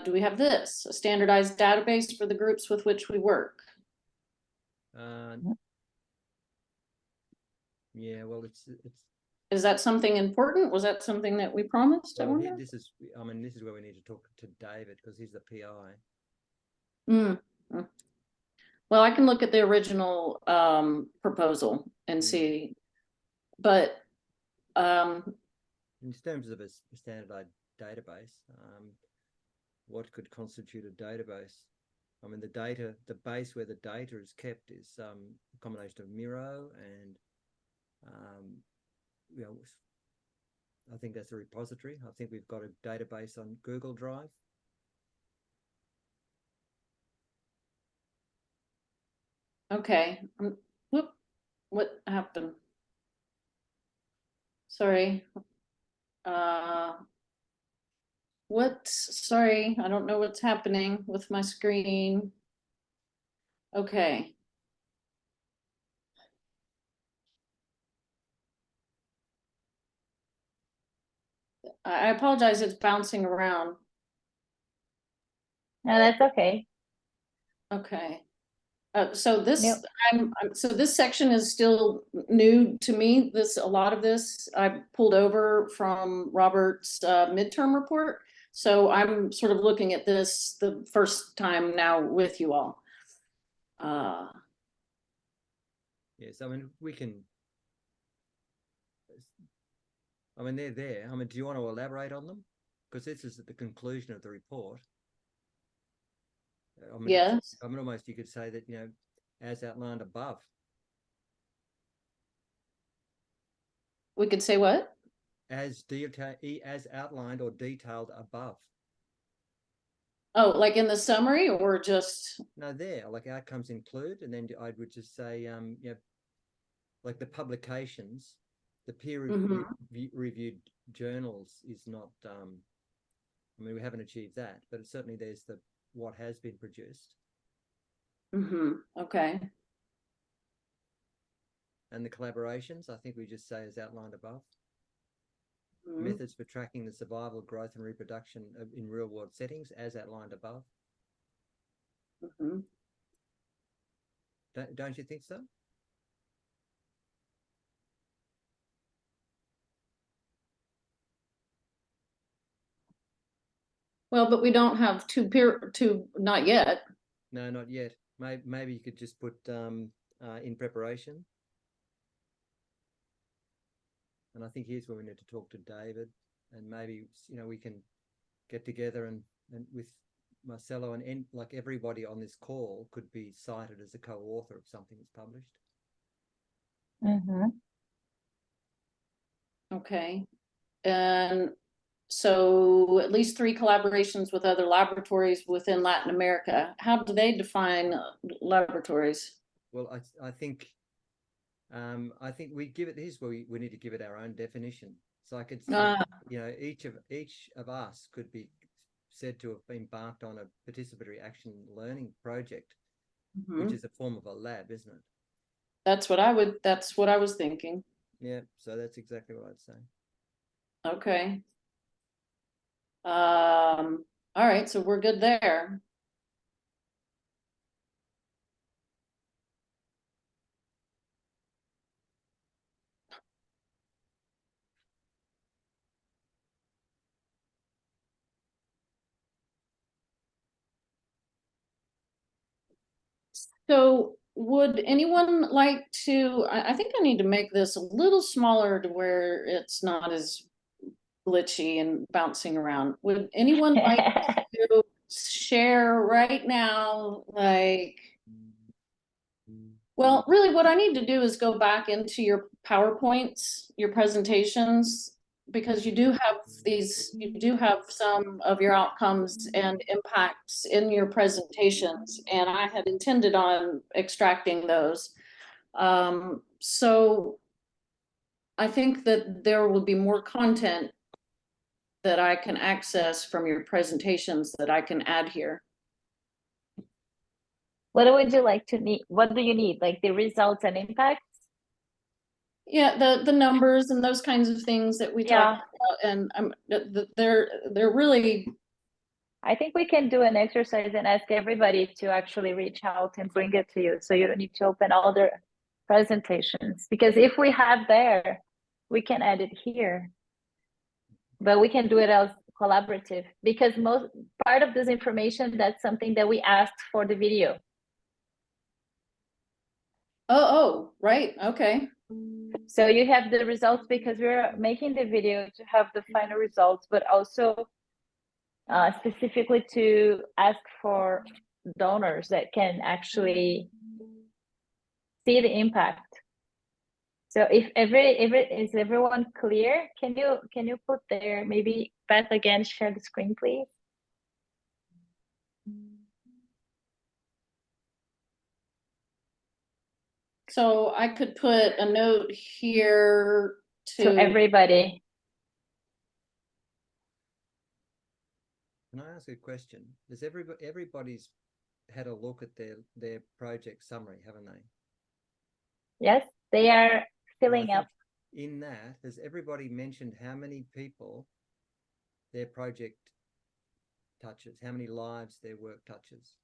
Do we have this? A standardized database for the groups with which we work? Yeah, well, it's. Is that something important? Was that something that we promised? Well, this is where we need to talk to David, because he's the PI. Well, I can look at the original proposal and see, but in terms of a standardized database, what could constitute a database? I mean, the base where the data is kept is a combination of Miro and I think that's a repository. I think we've got a database on Google Drive. Okay. Whoop. What happened? Sorry. Sorry, I don't know what's happening with my screen. Okay. I apologize, it's bouncing around. No, that's okay. Okay. So this, Yep. so this section is still new to me. A lot of this I pulled over from Robert's midterm report. So I'm sort of looking at this the first time now with you all. Yes, I mean, I mean, they're there. I mean, do you want to elaborate on them? Because this is at the conclusion of the report. I mean, Yes. I mean, almost you could say that, you know, as outlined above. We could say what? As outlined or detailed above. Oh, like in the summary or just? No, there, like outcomes include, and then I would just say, you know, like the publications, the peer-reviewed journals is not, I mean, we haven't achieved that, but certainly there's what has been produced. Okay. And the collaborations, I think we just say as outlined above. Methods for tracking the survival, growth, and reproduction in real-world settings, as outlined above. Don't you think so? Well, but we don't have not yet. No, not yet. Maybe you could just put in preparation. And I think here's where we need to talk to David, and maybe, you know, we can get together and with Marcelo and like everybody on this call could be cited as a co-author of something that's published. Okay. And so at least 3 collaborations with other laboratories within Latin America. How do they define laboratories? Well, I think we give it, here's where we need to give it our own definition. So I could say, you know, each of us could be said to have embarked on a participatory action learning project, which is a form of a lab, isn't it? That's what I was thinking. Yeah, so that's exactly what I'd say. Okay. All right, so we're good there. So would anyone like to, I think I need to make this a little smaller to where it's not as glitchy and bouncing around. Would anyone like to share right now, like, well, really what I need to do is go back into your PowerPoints, your presentations, because you do have some of your outcomes and impacts in your presentations, and I had intended on extracting those. So I think that there will be more content that I can access from your presentations that I can add here. What would you like to need? What do you need? Like the results and impacts? Yeah, the numbers and those kinds of things that we talked about, and they're really. I think we can do an exercise and ask everybody to actually reach out and bring it to you, so you don't need to open all their presentations. Because if we have there, we can add it here, but we can do it as collaborative. Because most part of this information, that's something that we asked for the video. Oh, right. Okay. So you have the results because we're making the video to have the final results, but also specifically to ask for donors that can actually see the impact. So if is everyone clear? Can you put there, maybe Beth again, share the screen, please? So I could put a note here to everybody. Can I ask a question? Does everybody's had a look at their project summary, haven't they? Yes, they are filling up. In that, has everybody mentioned how many people their project touches, how many lives their work touches?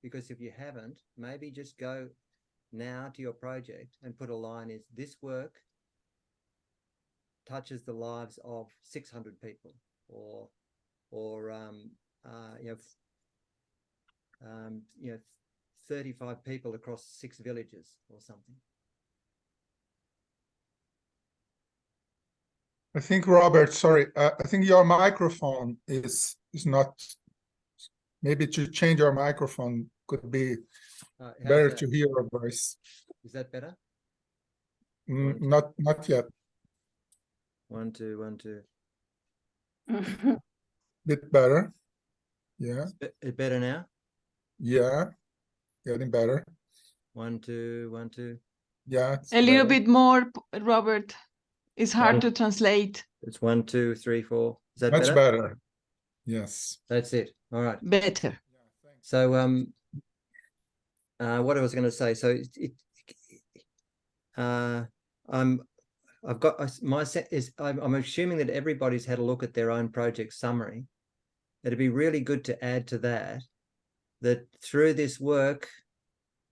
because if you haven't, maybe just go now to your project and put a line is this work touches the lives of 600 people or you know 35 people across 6 villages or something. I think, Robert, sorry, I think your microphone is not, maybe to change your microphone could be better to hear your voice. Is that better? Not yet. 1 2 1 2. Bit better. Yeah. It's better now? Yeah. Getting better. 1 2 1 2. Yeah. A little better. bit more, Robert. It's hard to translate. It's 1 2 3 4. Is that Much better? better. Yes. That's it. All right. Better. So what I was going to say, so I've got my set is I'm assuming that everybody's had a look at their own project summary. It'd be really good to add to that through this work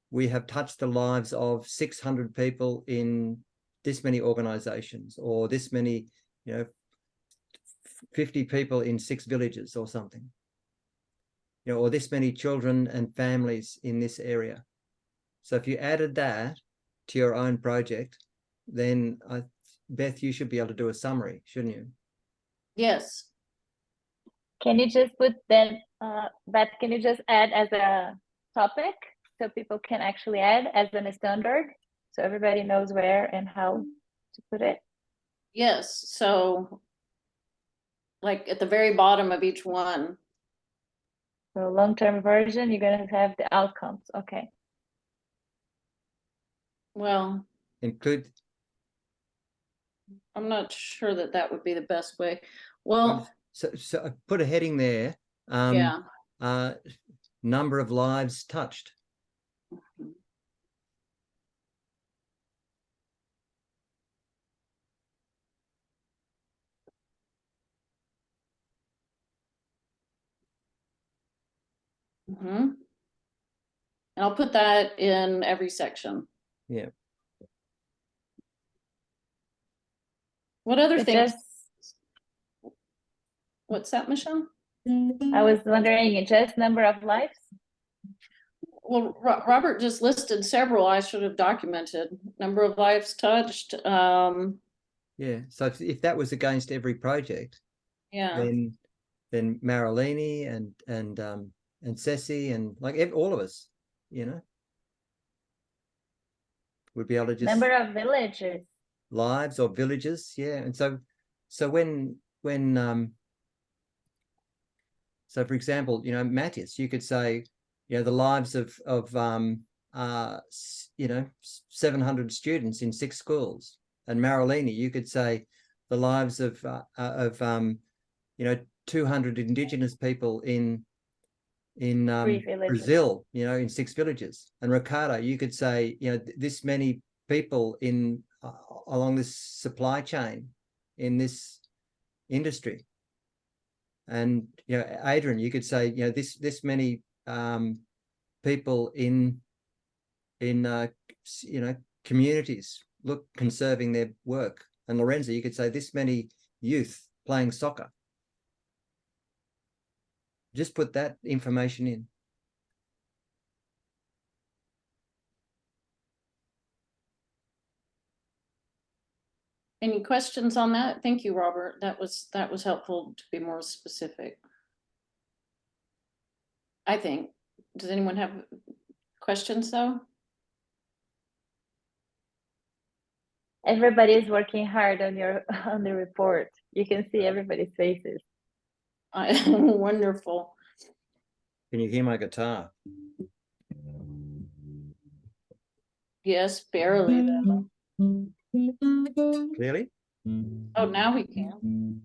we have touched the lives of 600 people in this many organizations, or this many, 50 people in 6 villages or something, or this many children and families in this area. So if you added that to your own project, then Beth, you should be able to do a summary, shouldn't you? Yes. Can you just put then, Beth, can you just add as a topic so people can actually add as a standard so everybody knows where and how to put it? Yes. So like at the very bottom of each one. So long-term version, you're going to have the outcomes. Okay. Well, Include. I'm not sure that would be the best way. Well, so I put a heading there. Yeah. Number of lives touched. And I'll put that in every section. Yeah. What other It things? just- What's that, Michelle? I was wondering, just number of lives? Well, Robert just listed several I should have documented. Number of lives touched. Yeah. So if that was against every project, Yeah. then Marilini and Ceci and like all of us, would be able to just Number of villages. lives or villages, yeah. And so when so for example, Matthias, you could say, the lives of 700 students in 6 schools, and Marilini, you could say the lives of 200 indigenous people in Brazil, in 6 villages. And Ricardo, you could say, this many people in along this supply chain in this industry. And Adrian, you could say, this many people in communities conserving their work. And Lorenzo, you could say this many youth playing soccer. Just put that information in. Any questions on that? Thank you, Robert. That was helpful to be more specific. I think. Does anyone have questions though? Everybody is working hard on the report. You can see everybody's faces. Wonderful. Can you hear my guitar? Yes, barely though. Clearly? Oh, now we can.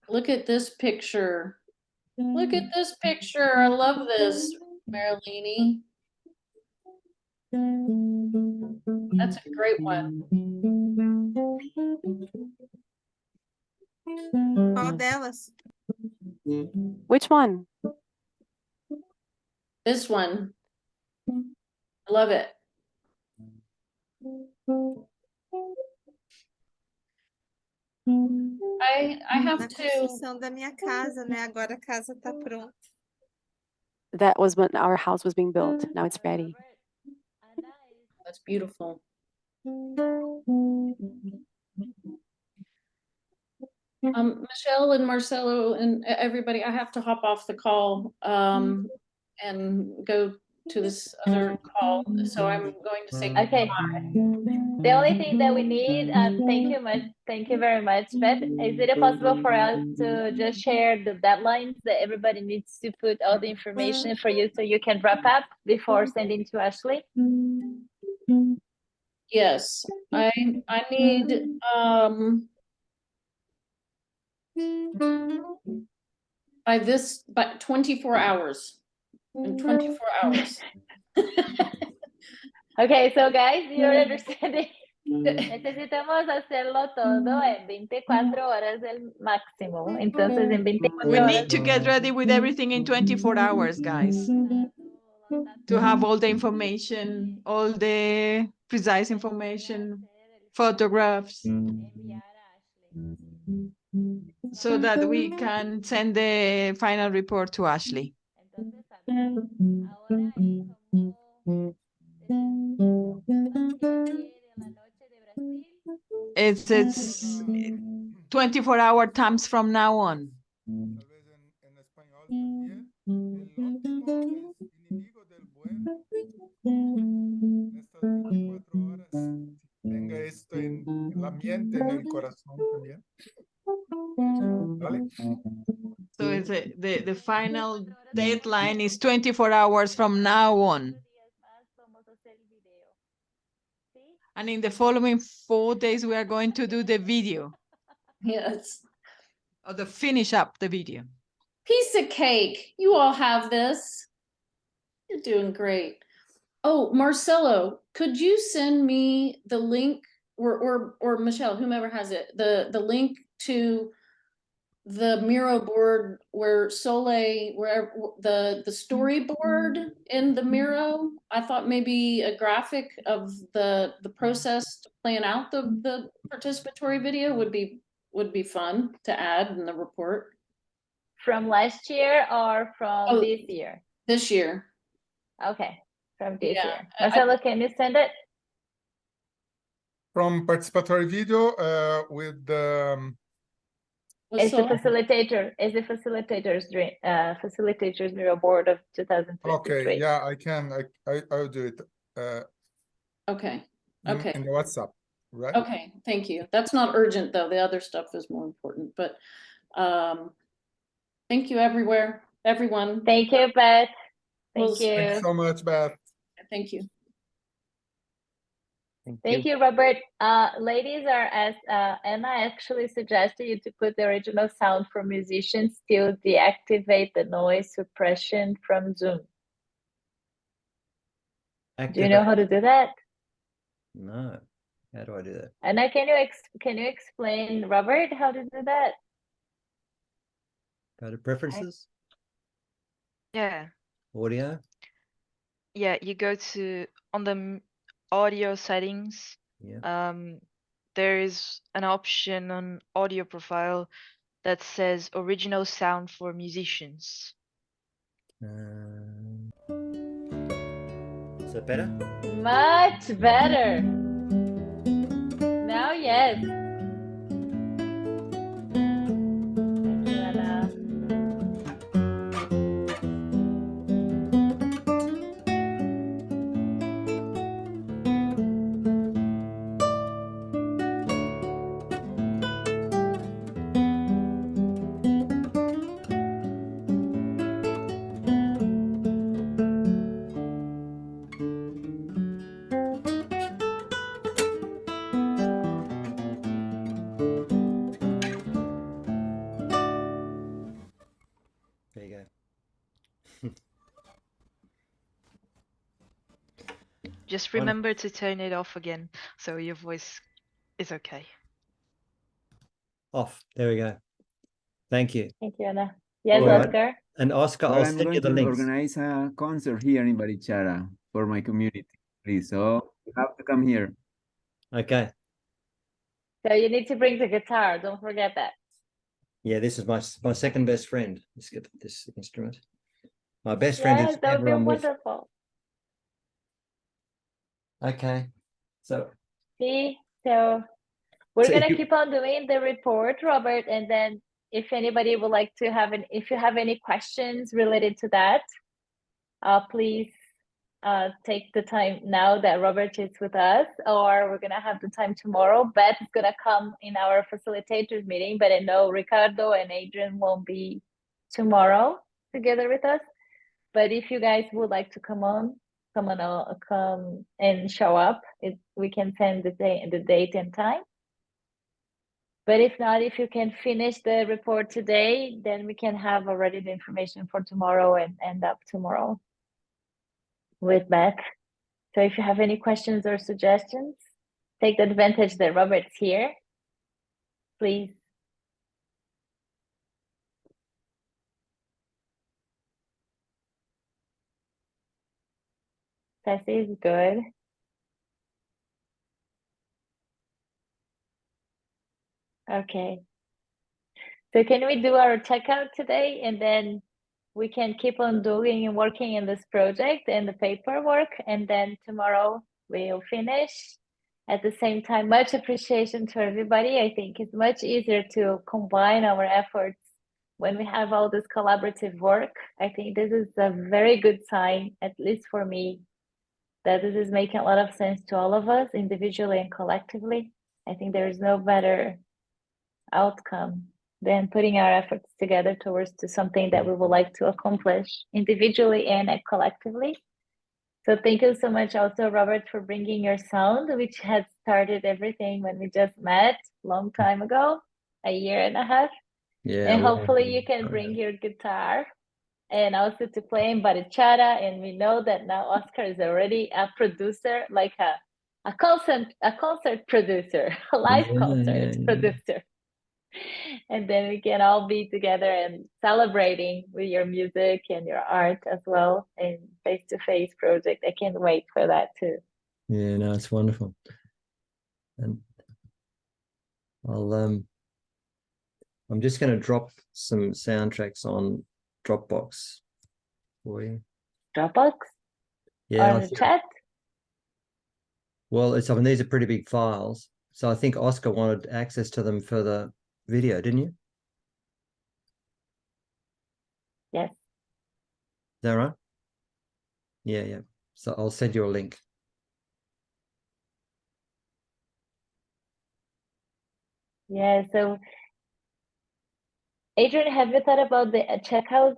Look at this picture. Look at this picture. I love this, Marilini. That's a great one. Qual delas? Which one? This one. I love it. I have Na to. construção da minha casa, né? Agora a casa tá pronta. That was when our house was being built. Now it's ready. That's beautiful. Michelle and Marcelo and everybody, I have to hop off the call and go to this other call. So I'm going to say Okay. The only thing that we need, thank you very much, Beth. Is it possible for us to just share the deadlines that everybody needs to put all the information for you so you can wrap up before sending to Ashley? Yes, I need by 24 hours. In 24 hours. Okay, so guys, you're understanding. Necesitamos hacerlo todo en 24 horas el máximo. Entonces, en 24 We horas. need to get ready with everything in 24 hours, guys. To have all the information, all the precise information, photographs, so that we can send the final report to Ashley. It's 24-hour times from now on. Tenga esto en la mente, en el corazón también. ¿Vale? So it's the final deadline is 24 hours from now on. And in the following 4 days, we are going to do the video. Yes. Or the finish up the video. Piece of cake. You all have this. You're doing great. Oh, Marcelo, could you send me the link or Michelle, whomever has it, the link to the Miro board where Soleil, where the storyboard in the Miro? I thought maybe a graphic of the process to plan out the participatory video would be fun to add in the report. From last year or from this year? This year. Okay, from this year. Marcelo, can you send it? From participatory video with the It's the facilitator. It's the facilitators Miro board of 2023. Okay, yeah, I can. I'll do it. Okay. In the WhatsApp, right? Okay, thank you. That's not urgent though. The other stuff is more important. But thank you everyone. Thank you, Beth. Thank you. Thanks so much, Beth. Thank you. Thank you, Robert. Ladies, Anna actually suggested you to put the original sound for musicians to deactivate the noise suppression from Zoom. Do you know how to do that? No. How do I do that? Anna, can you explain, Robert, how to do that? Go to preferences. Yeah. Audio. Yeah, you go to on the audio settings. Yeah. There is an option on audio profile that says original sound for musicians. Is that better? Much better. Now, yes. Thank you, Anna. Just Wonderful. remember to turn it off again so your voice is okay. Off. There we go. Thank you. Thank you, Anna. Yes, All right. Oscar. And Oscar, Well, I'll I'm send you going the to links. organize a concert here in Barichara for my community, please. So you have to come here. Okay. So you need to bring the guitar. Don't forget that. Yeah, this is my second best friend. Let's get this instrument. My best friend Yes, is that would be whoever I'm with. wonderful. Okay. So See, so we're So if gonna you- keep on doing the report, Robert, and then if anybody would like to have if you have any questions related to that, please take the time now that Robert is with us, or we're gonna have the time tomorrow. Beth is gonna come in our facilitators meeting, but I know Ricardo and Adrian won't be tomorrow together with us. But if you guys would like to come and show up, we can send the date and time. But if not, if you can finish the report today, then we can have already the information for tomorrow and end up tomorrow with Beth. So if you have any questions or suggestions, take the advantage that Robert's here. Please. Tessie is good. Okay. So can we do our checkout today, and then we can keep on doing and working in this project and the paperwork, and then tomorrow we'll finish. At the same time, much appreciation to everybody. I think it's much easier to combine our efforts when we have all this collaborative work. I think this is a very good sign, at least for me, that this is making a lot of sense to all of us individually and collectively. I think there is no better outcome than putting our efforts together towards to something that we would like to accomplish individually and collectively. So thank you so much also, Robert, for bringing your sound, which had started everything when we just met long time ago, a year and a half. yeah. And hopefully you can bring your guitar and also to play in barichara. And we know that now Oscar is already a producer, like a concert producer, a live concert producer. And then we can all be together and celebrating with your music and your art as well in face-to-face project. I can't wait for that too. Yeah, no, it's wonderful. And I'm just going to drop some soundtracks on Dropbox for you. Dropbox? Yeah. On the chat? Well, I mean, these are pretty big files. So I think Oscar wanted access to them for the video, didn't you? Yes. Is that right? Yeah, yeah. So I'll send you a link. Yeah, so Adrian, have you thought about the checkout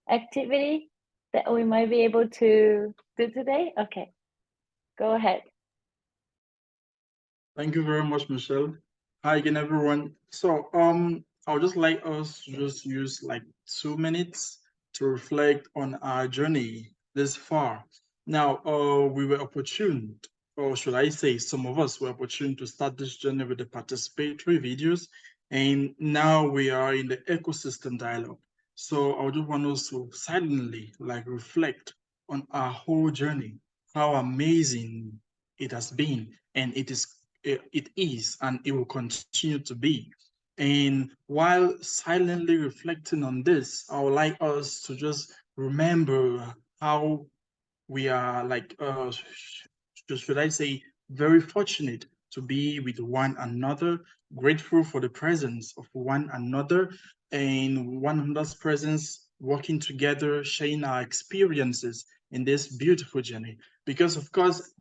activity that we might be able to do today? Okay, go ahead. Thank you very much, Michelle. Hi again, everyone. So, I would just like us to just use like 2 minutes to reflect on our journey this far. Now, we were opportune, or should I say, some of us were opportune to start this journey with the participatory videos, and now we are in the ecosystem dialogue. So, I would just want us to silently like reflect on our whole journey, how amazing it has been, and it is, and it will continue to be. And while silently reflecting on this, I would like us to just remember how we are like, should I say, very fortunate to be with one another, grateful for the presence of one another, and one another's presence, working together, sharing our experiences in this beautiful journey. Because of course,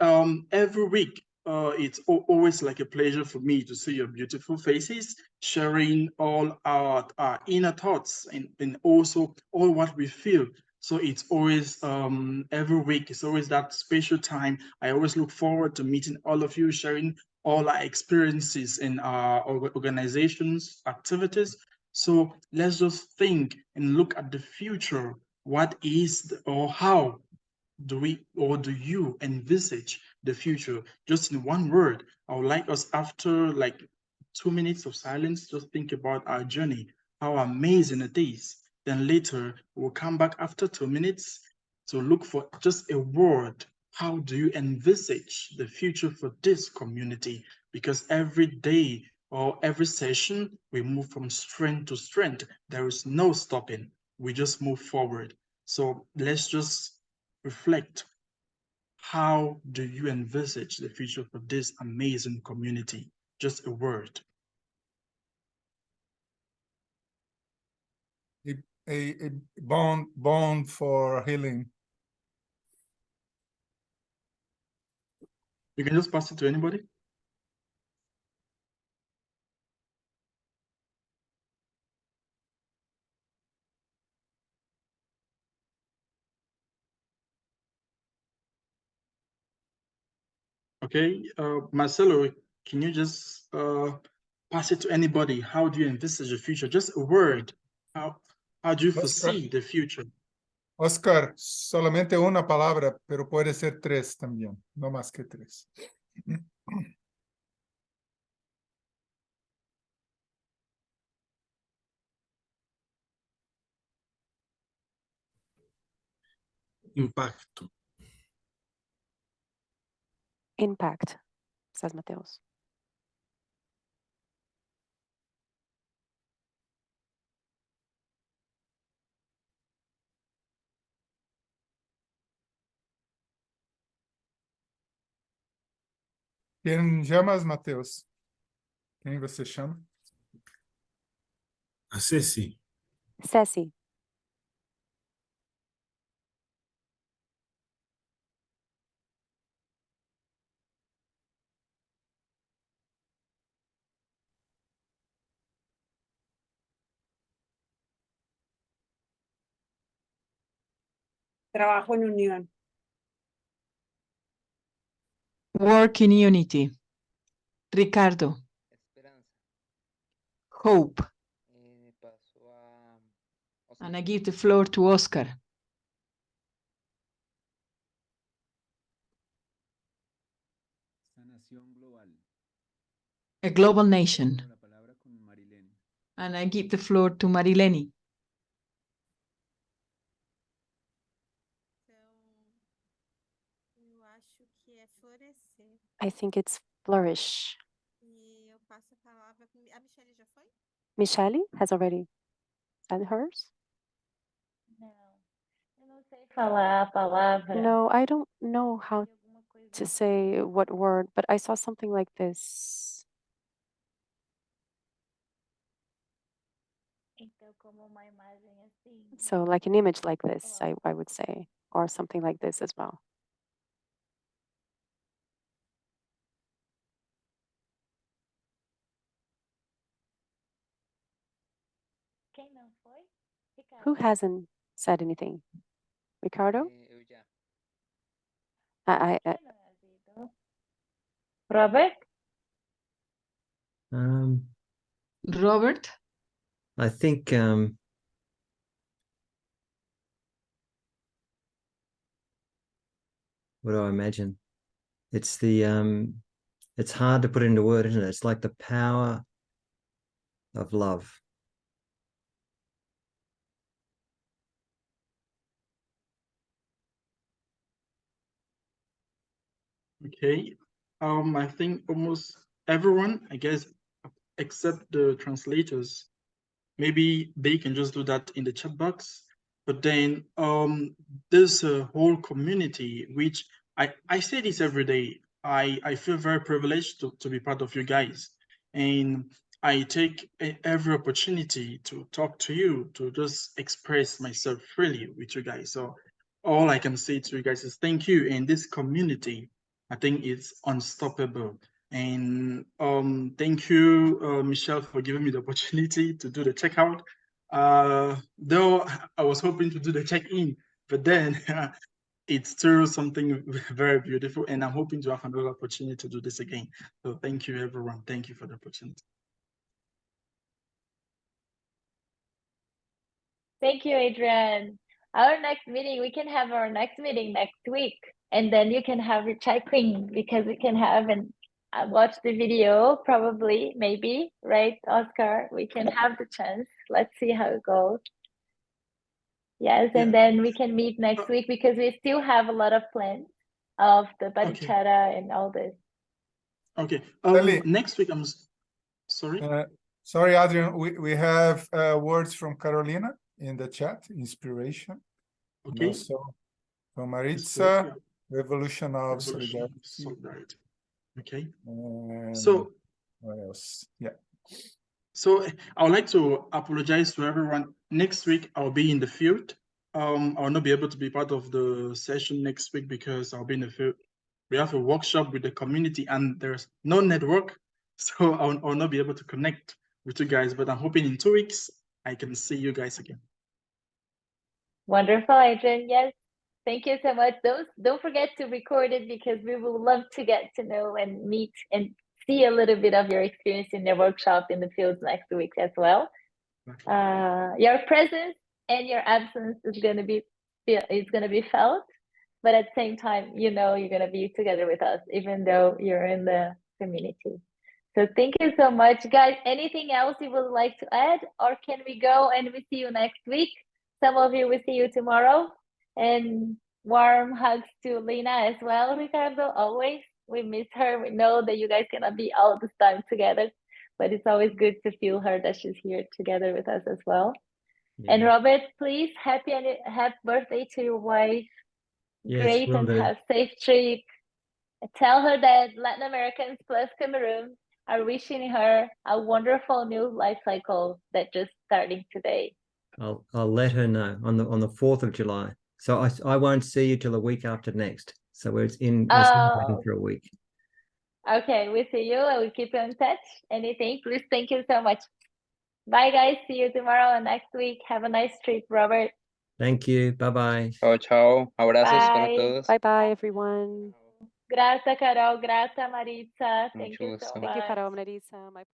every week, it's always like a pleasure for me to see your beautiful faces, sharing all our inner thoughts and also all what we feel. So it's always, every week, it's always that special time. I always look forward to meeting all of you, sharing all our experiences in our organizations, activities. So let's just think and look at the future. What is or how do you envisage the future? Just in one word, I would like us, after like 2 minutes of silence, just think about our journey, how amazing it is. Then later we'll come back after 2 minutes to look for just a word. How do you envisage the future for this community? Because every day or every session, we move from strength to strength. There is no stopping. We just move forward. So let's just reflect. How do you envisage the future for this amazing community? Just a word. A bond for healing. You can just pass it to anybody. Okay, Marcelo, can you just pass it to anybody? How do you envisage the future? Just a word. How do you foresee the future? Oscar, solamente una palabra, pero puede ser tres también, no más que tres. Impacto. Impact, says Mateos. Quem chamas, Mateus? Quem você chama? A Ceci. Ceci. Trabajo en unión. Work in unity. Ricardo. Hope. And I give the floor to Oscar. A global nation. And I give the floor to Marileni. Eu acho que é florescer. I think it's flourish. E eu passo a palavra. A Michelle já foi? Michelle has already said hers? Eu não sei falar a palavra. No, I don't know how to say what word, but I saw something like this. Então, como uma imagem assim. So like an image like this, I would say, or something like this as well. Quem não foi? Ricardo. Who hasn't said anything? Ricardo? Eu já. Quem não é Zido? Robert? Robert? I think what do I imagine? It's the it's hard to put into word, isn't it? It's like the power of love. Okay. I think almost everyone, I guess, except the translators, maybe they can just do that in the chat box. But then there's a whole community which I say this every day. I feel very privileged to be part of you guys. And I take every opportunity to talk to you, to just express myself freely with you guys. So all I can say to you guys is thank you. And this community, I think it's unstoppable. And thank you, Michelle, for giving me the opportunity to do the checkout. Though I was hoping to do the check-in, but then it's still something very beautiful. And I'm hoping to have another opportunity to do this again. So thank you, everyone. Thank you for the opportunity. Thank you, Adrian. our next meeting, we can have our next meeting next week, and then you can have your checking because we can have and watch the video probably, maybe, right, Oscar? We can have the chance. Let's see how it goes. Yes, and then we can meet next week because we still have a lot of plans of the barichara and all this. Okay. Stanley. Next week, sorry. Sorry, Adrian. We have words from Carolina in the chat. Inspiration. Okay. And also from Maritza, Revolution of Solidarity. Okay. And So what else? Yeah. So I would like to apologize to everyone. Next week I'll be in the field. I'll not be able to be part of the session next week because I'll be in the field. We have a workshop with the community and there's no network, so I'll not be able to connect with you guys. But I'm hoping in 2 weeks I can see you guys again. Wonderful, Adrian. Yes, thank you so much. Don't forget to record it because we would love to get to know and meet and see a little bit of your experience in the workshop in the fields next week as well. Your presence and your absence is going to be felt, but at the same time, you know, you're going to be together with us, even though you're in the community. So thank you so much, guys. Anything else you would like to add, or can we go and we see you next week? Some of you will see you tomorrow, and warm hugs to Lena as well, Ricardo, always. We miss her. We know that you guys cannot be all this time together, but it's always good to feel her that she's here together with us as well. Yeah. And Robert, please, happy birthday to your wife. Yes, great and have safe trip. Tell her that Latin Americans plus Cameroon are wishing her a wonderful new life cycle that just starting today. I'll let her know on the 4th of July. So I won't see you till the week after next. So we're celebrating for a week. Okay, we see you. I will keep you in touch. Anything, please. Thank you so much. Bye, guys. See you tomorrow and next week. Have a nice trip, Robert. Thank you. Bye-bye. Chao, chao. Abrazos para Bye. todos. Bye-bye, everyone. Gracias, Carol. Gracias, Maritza. Thank Mucho you so gusto. much. Thank you, Carol, Maritza.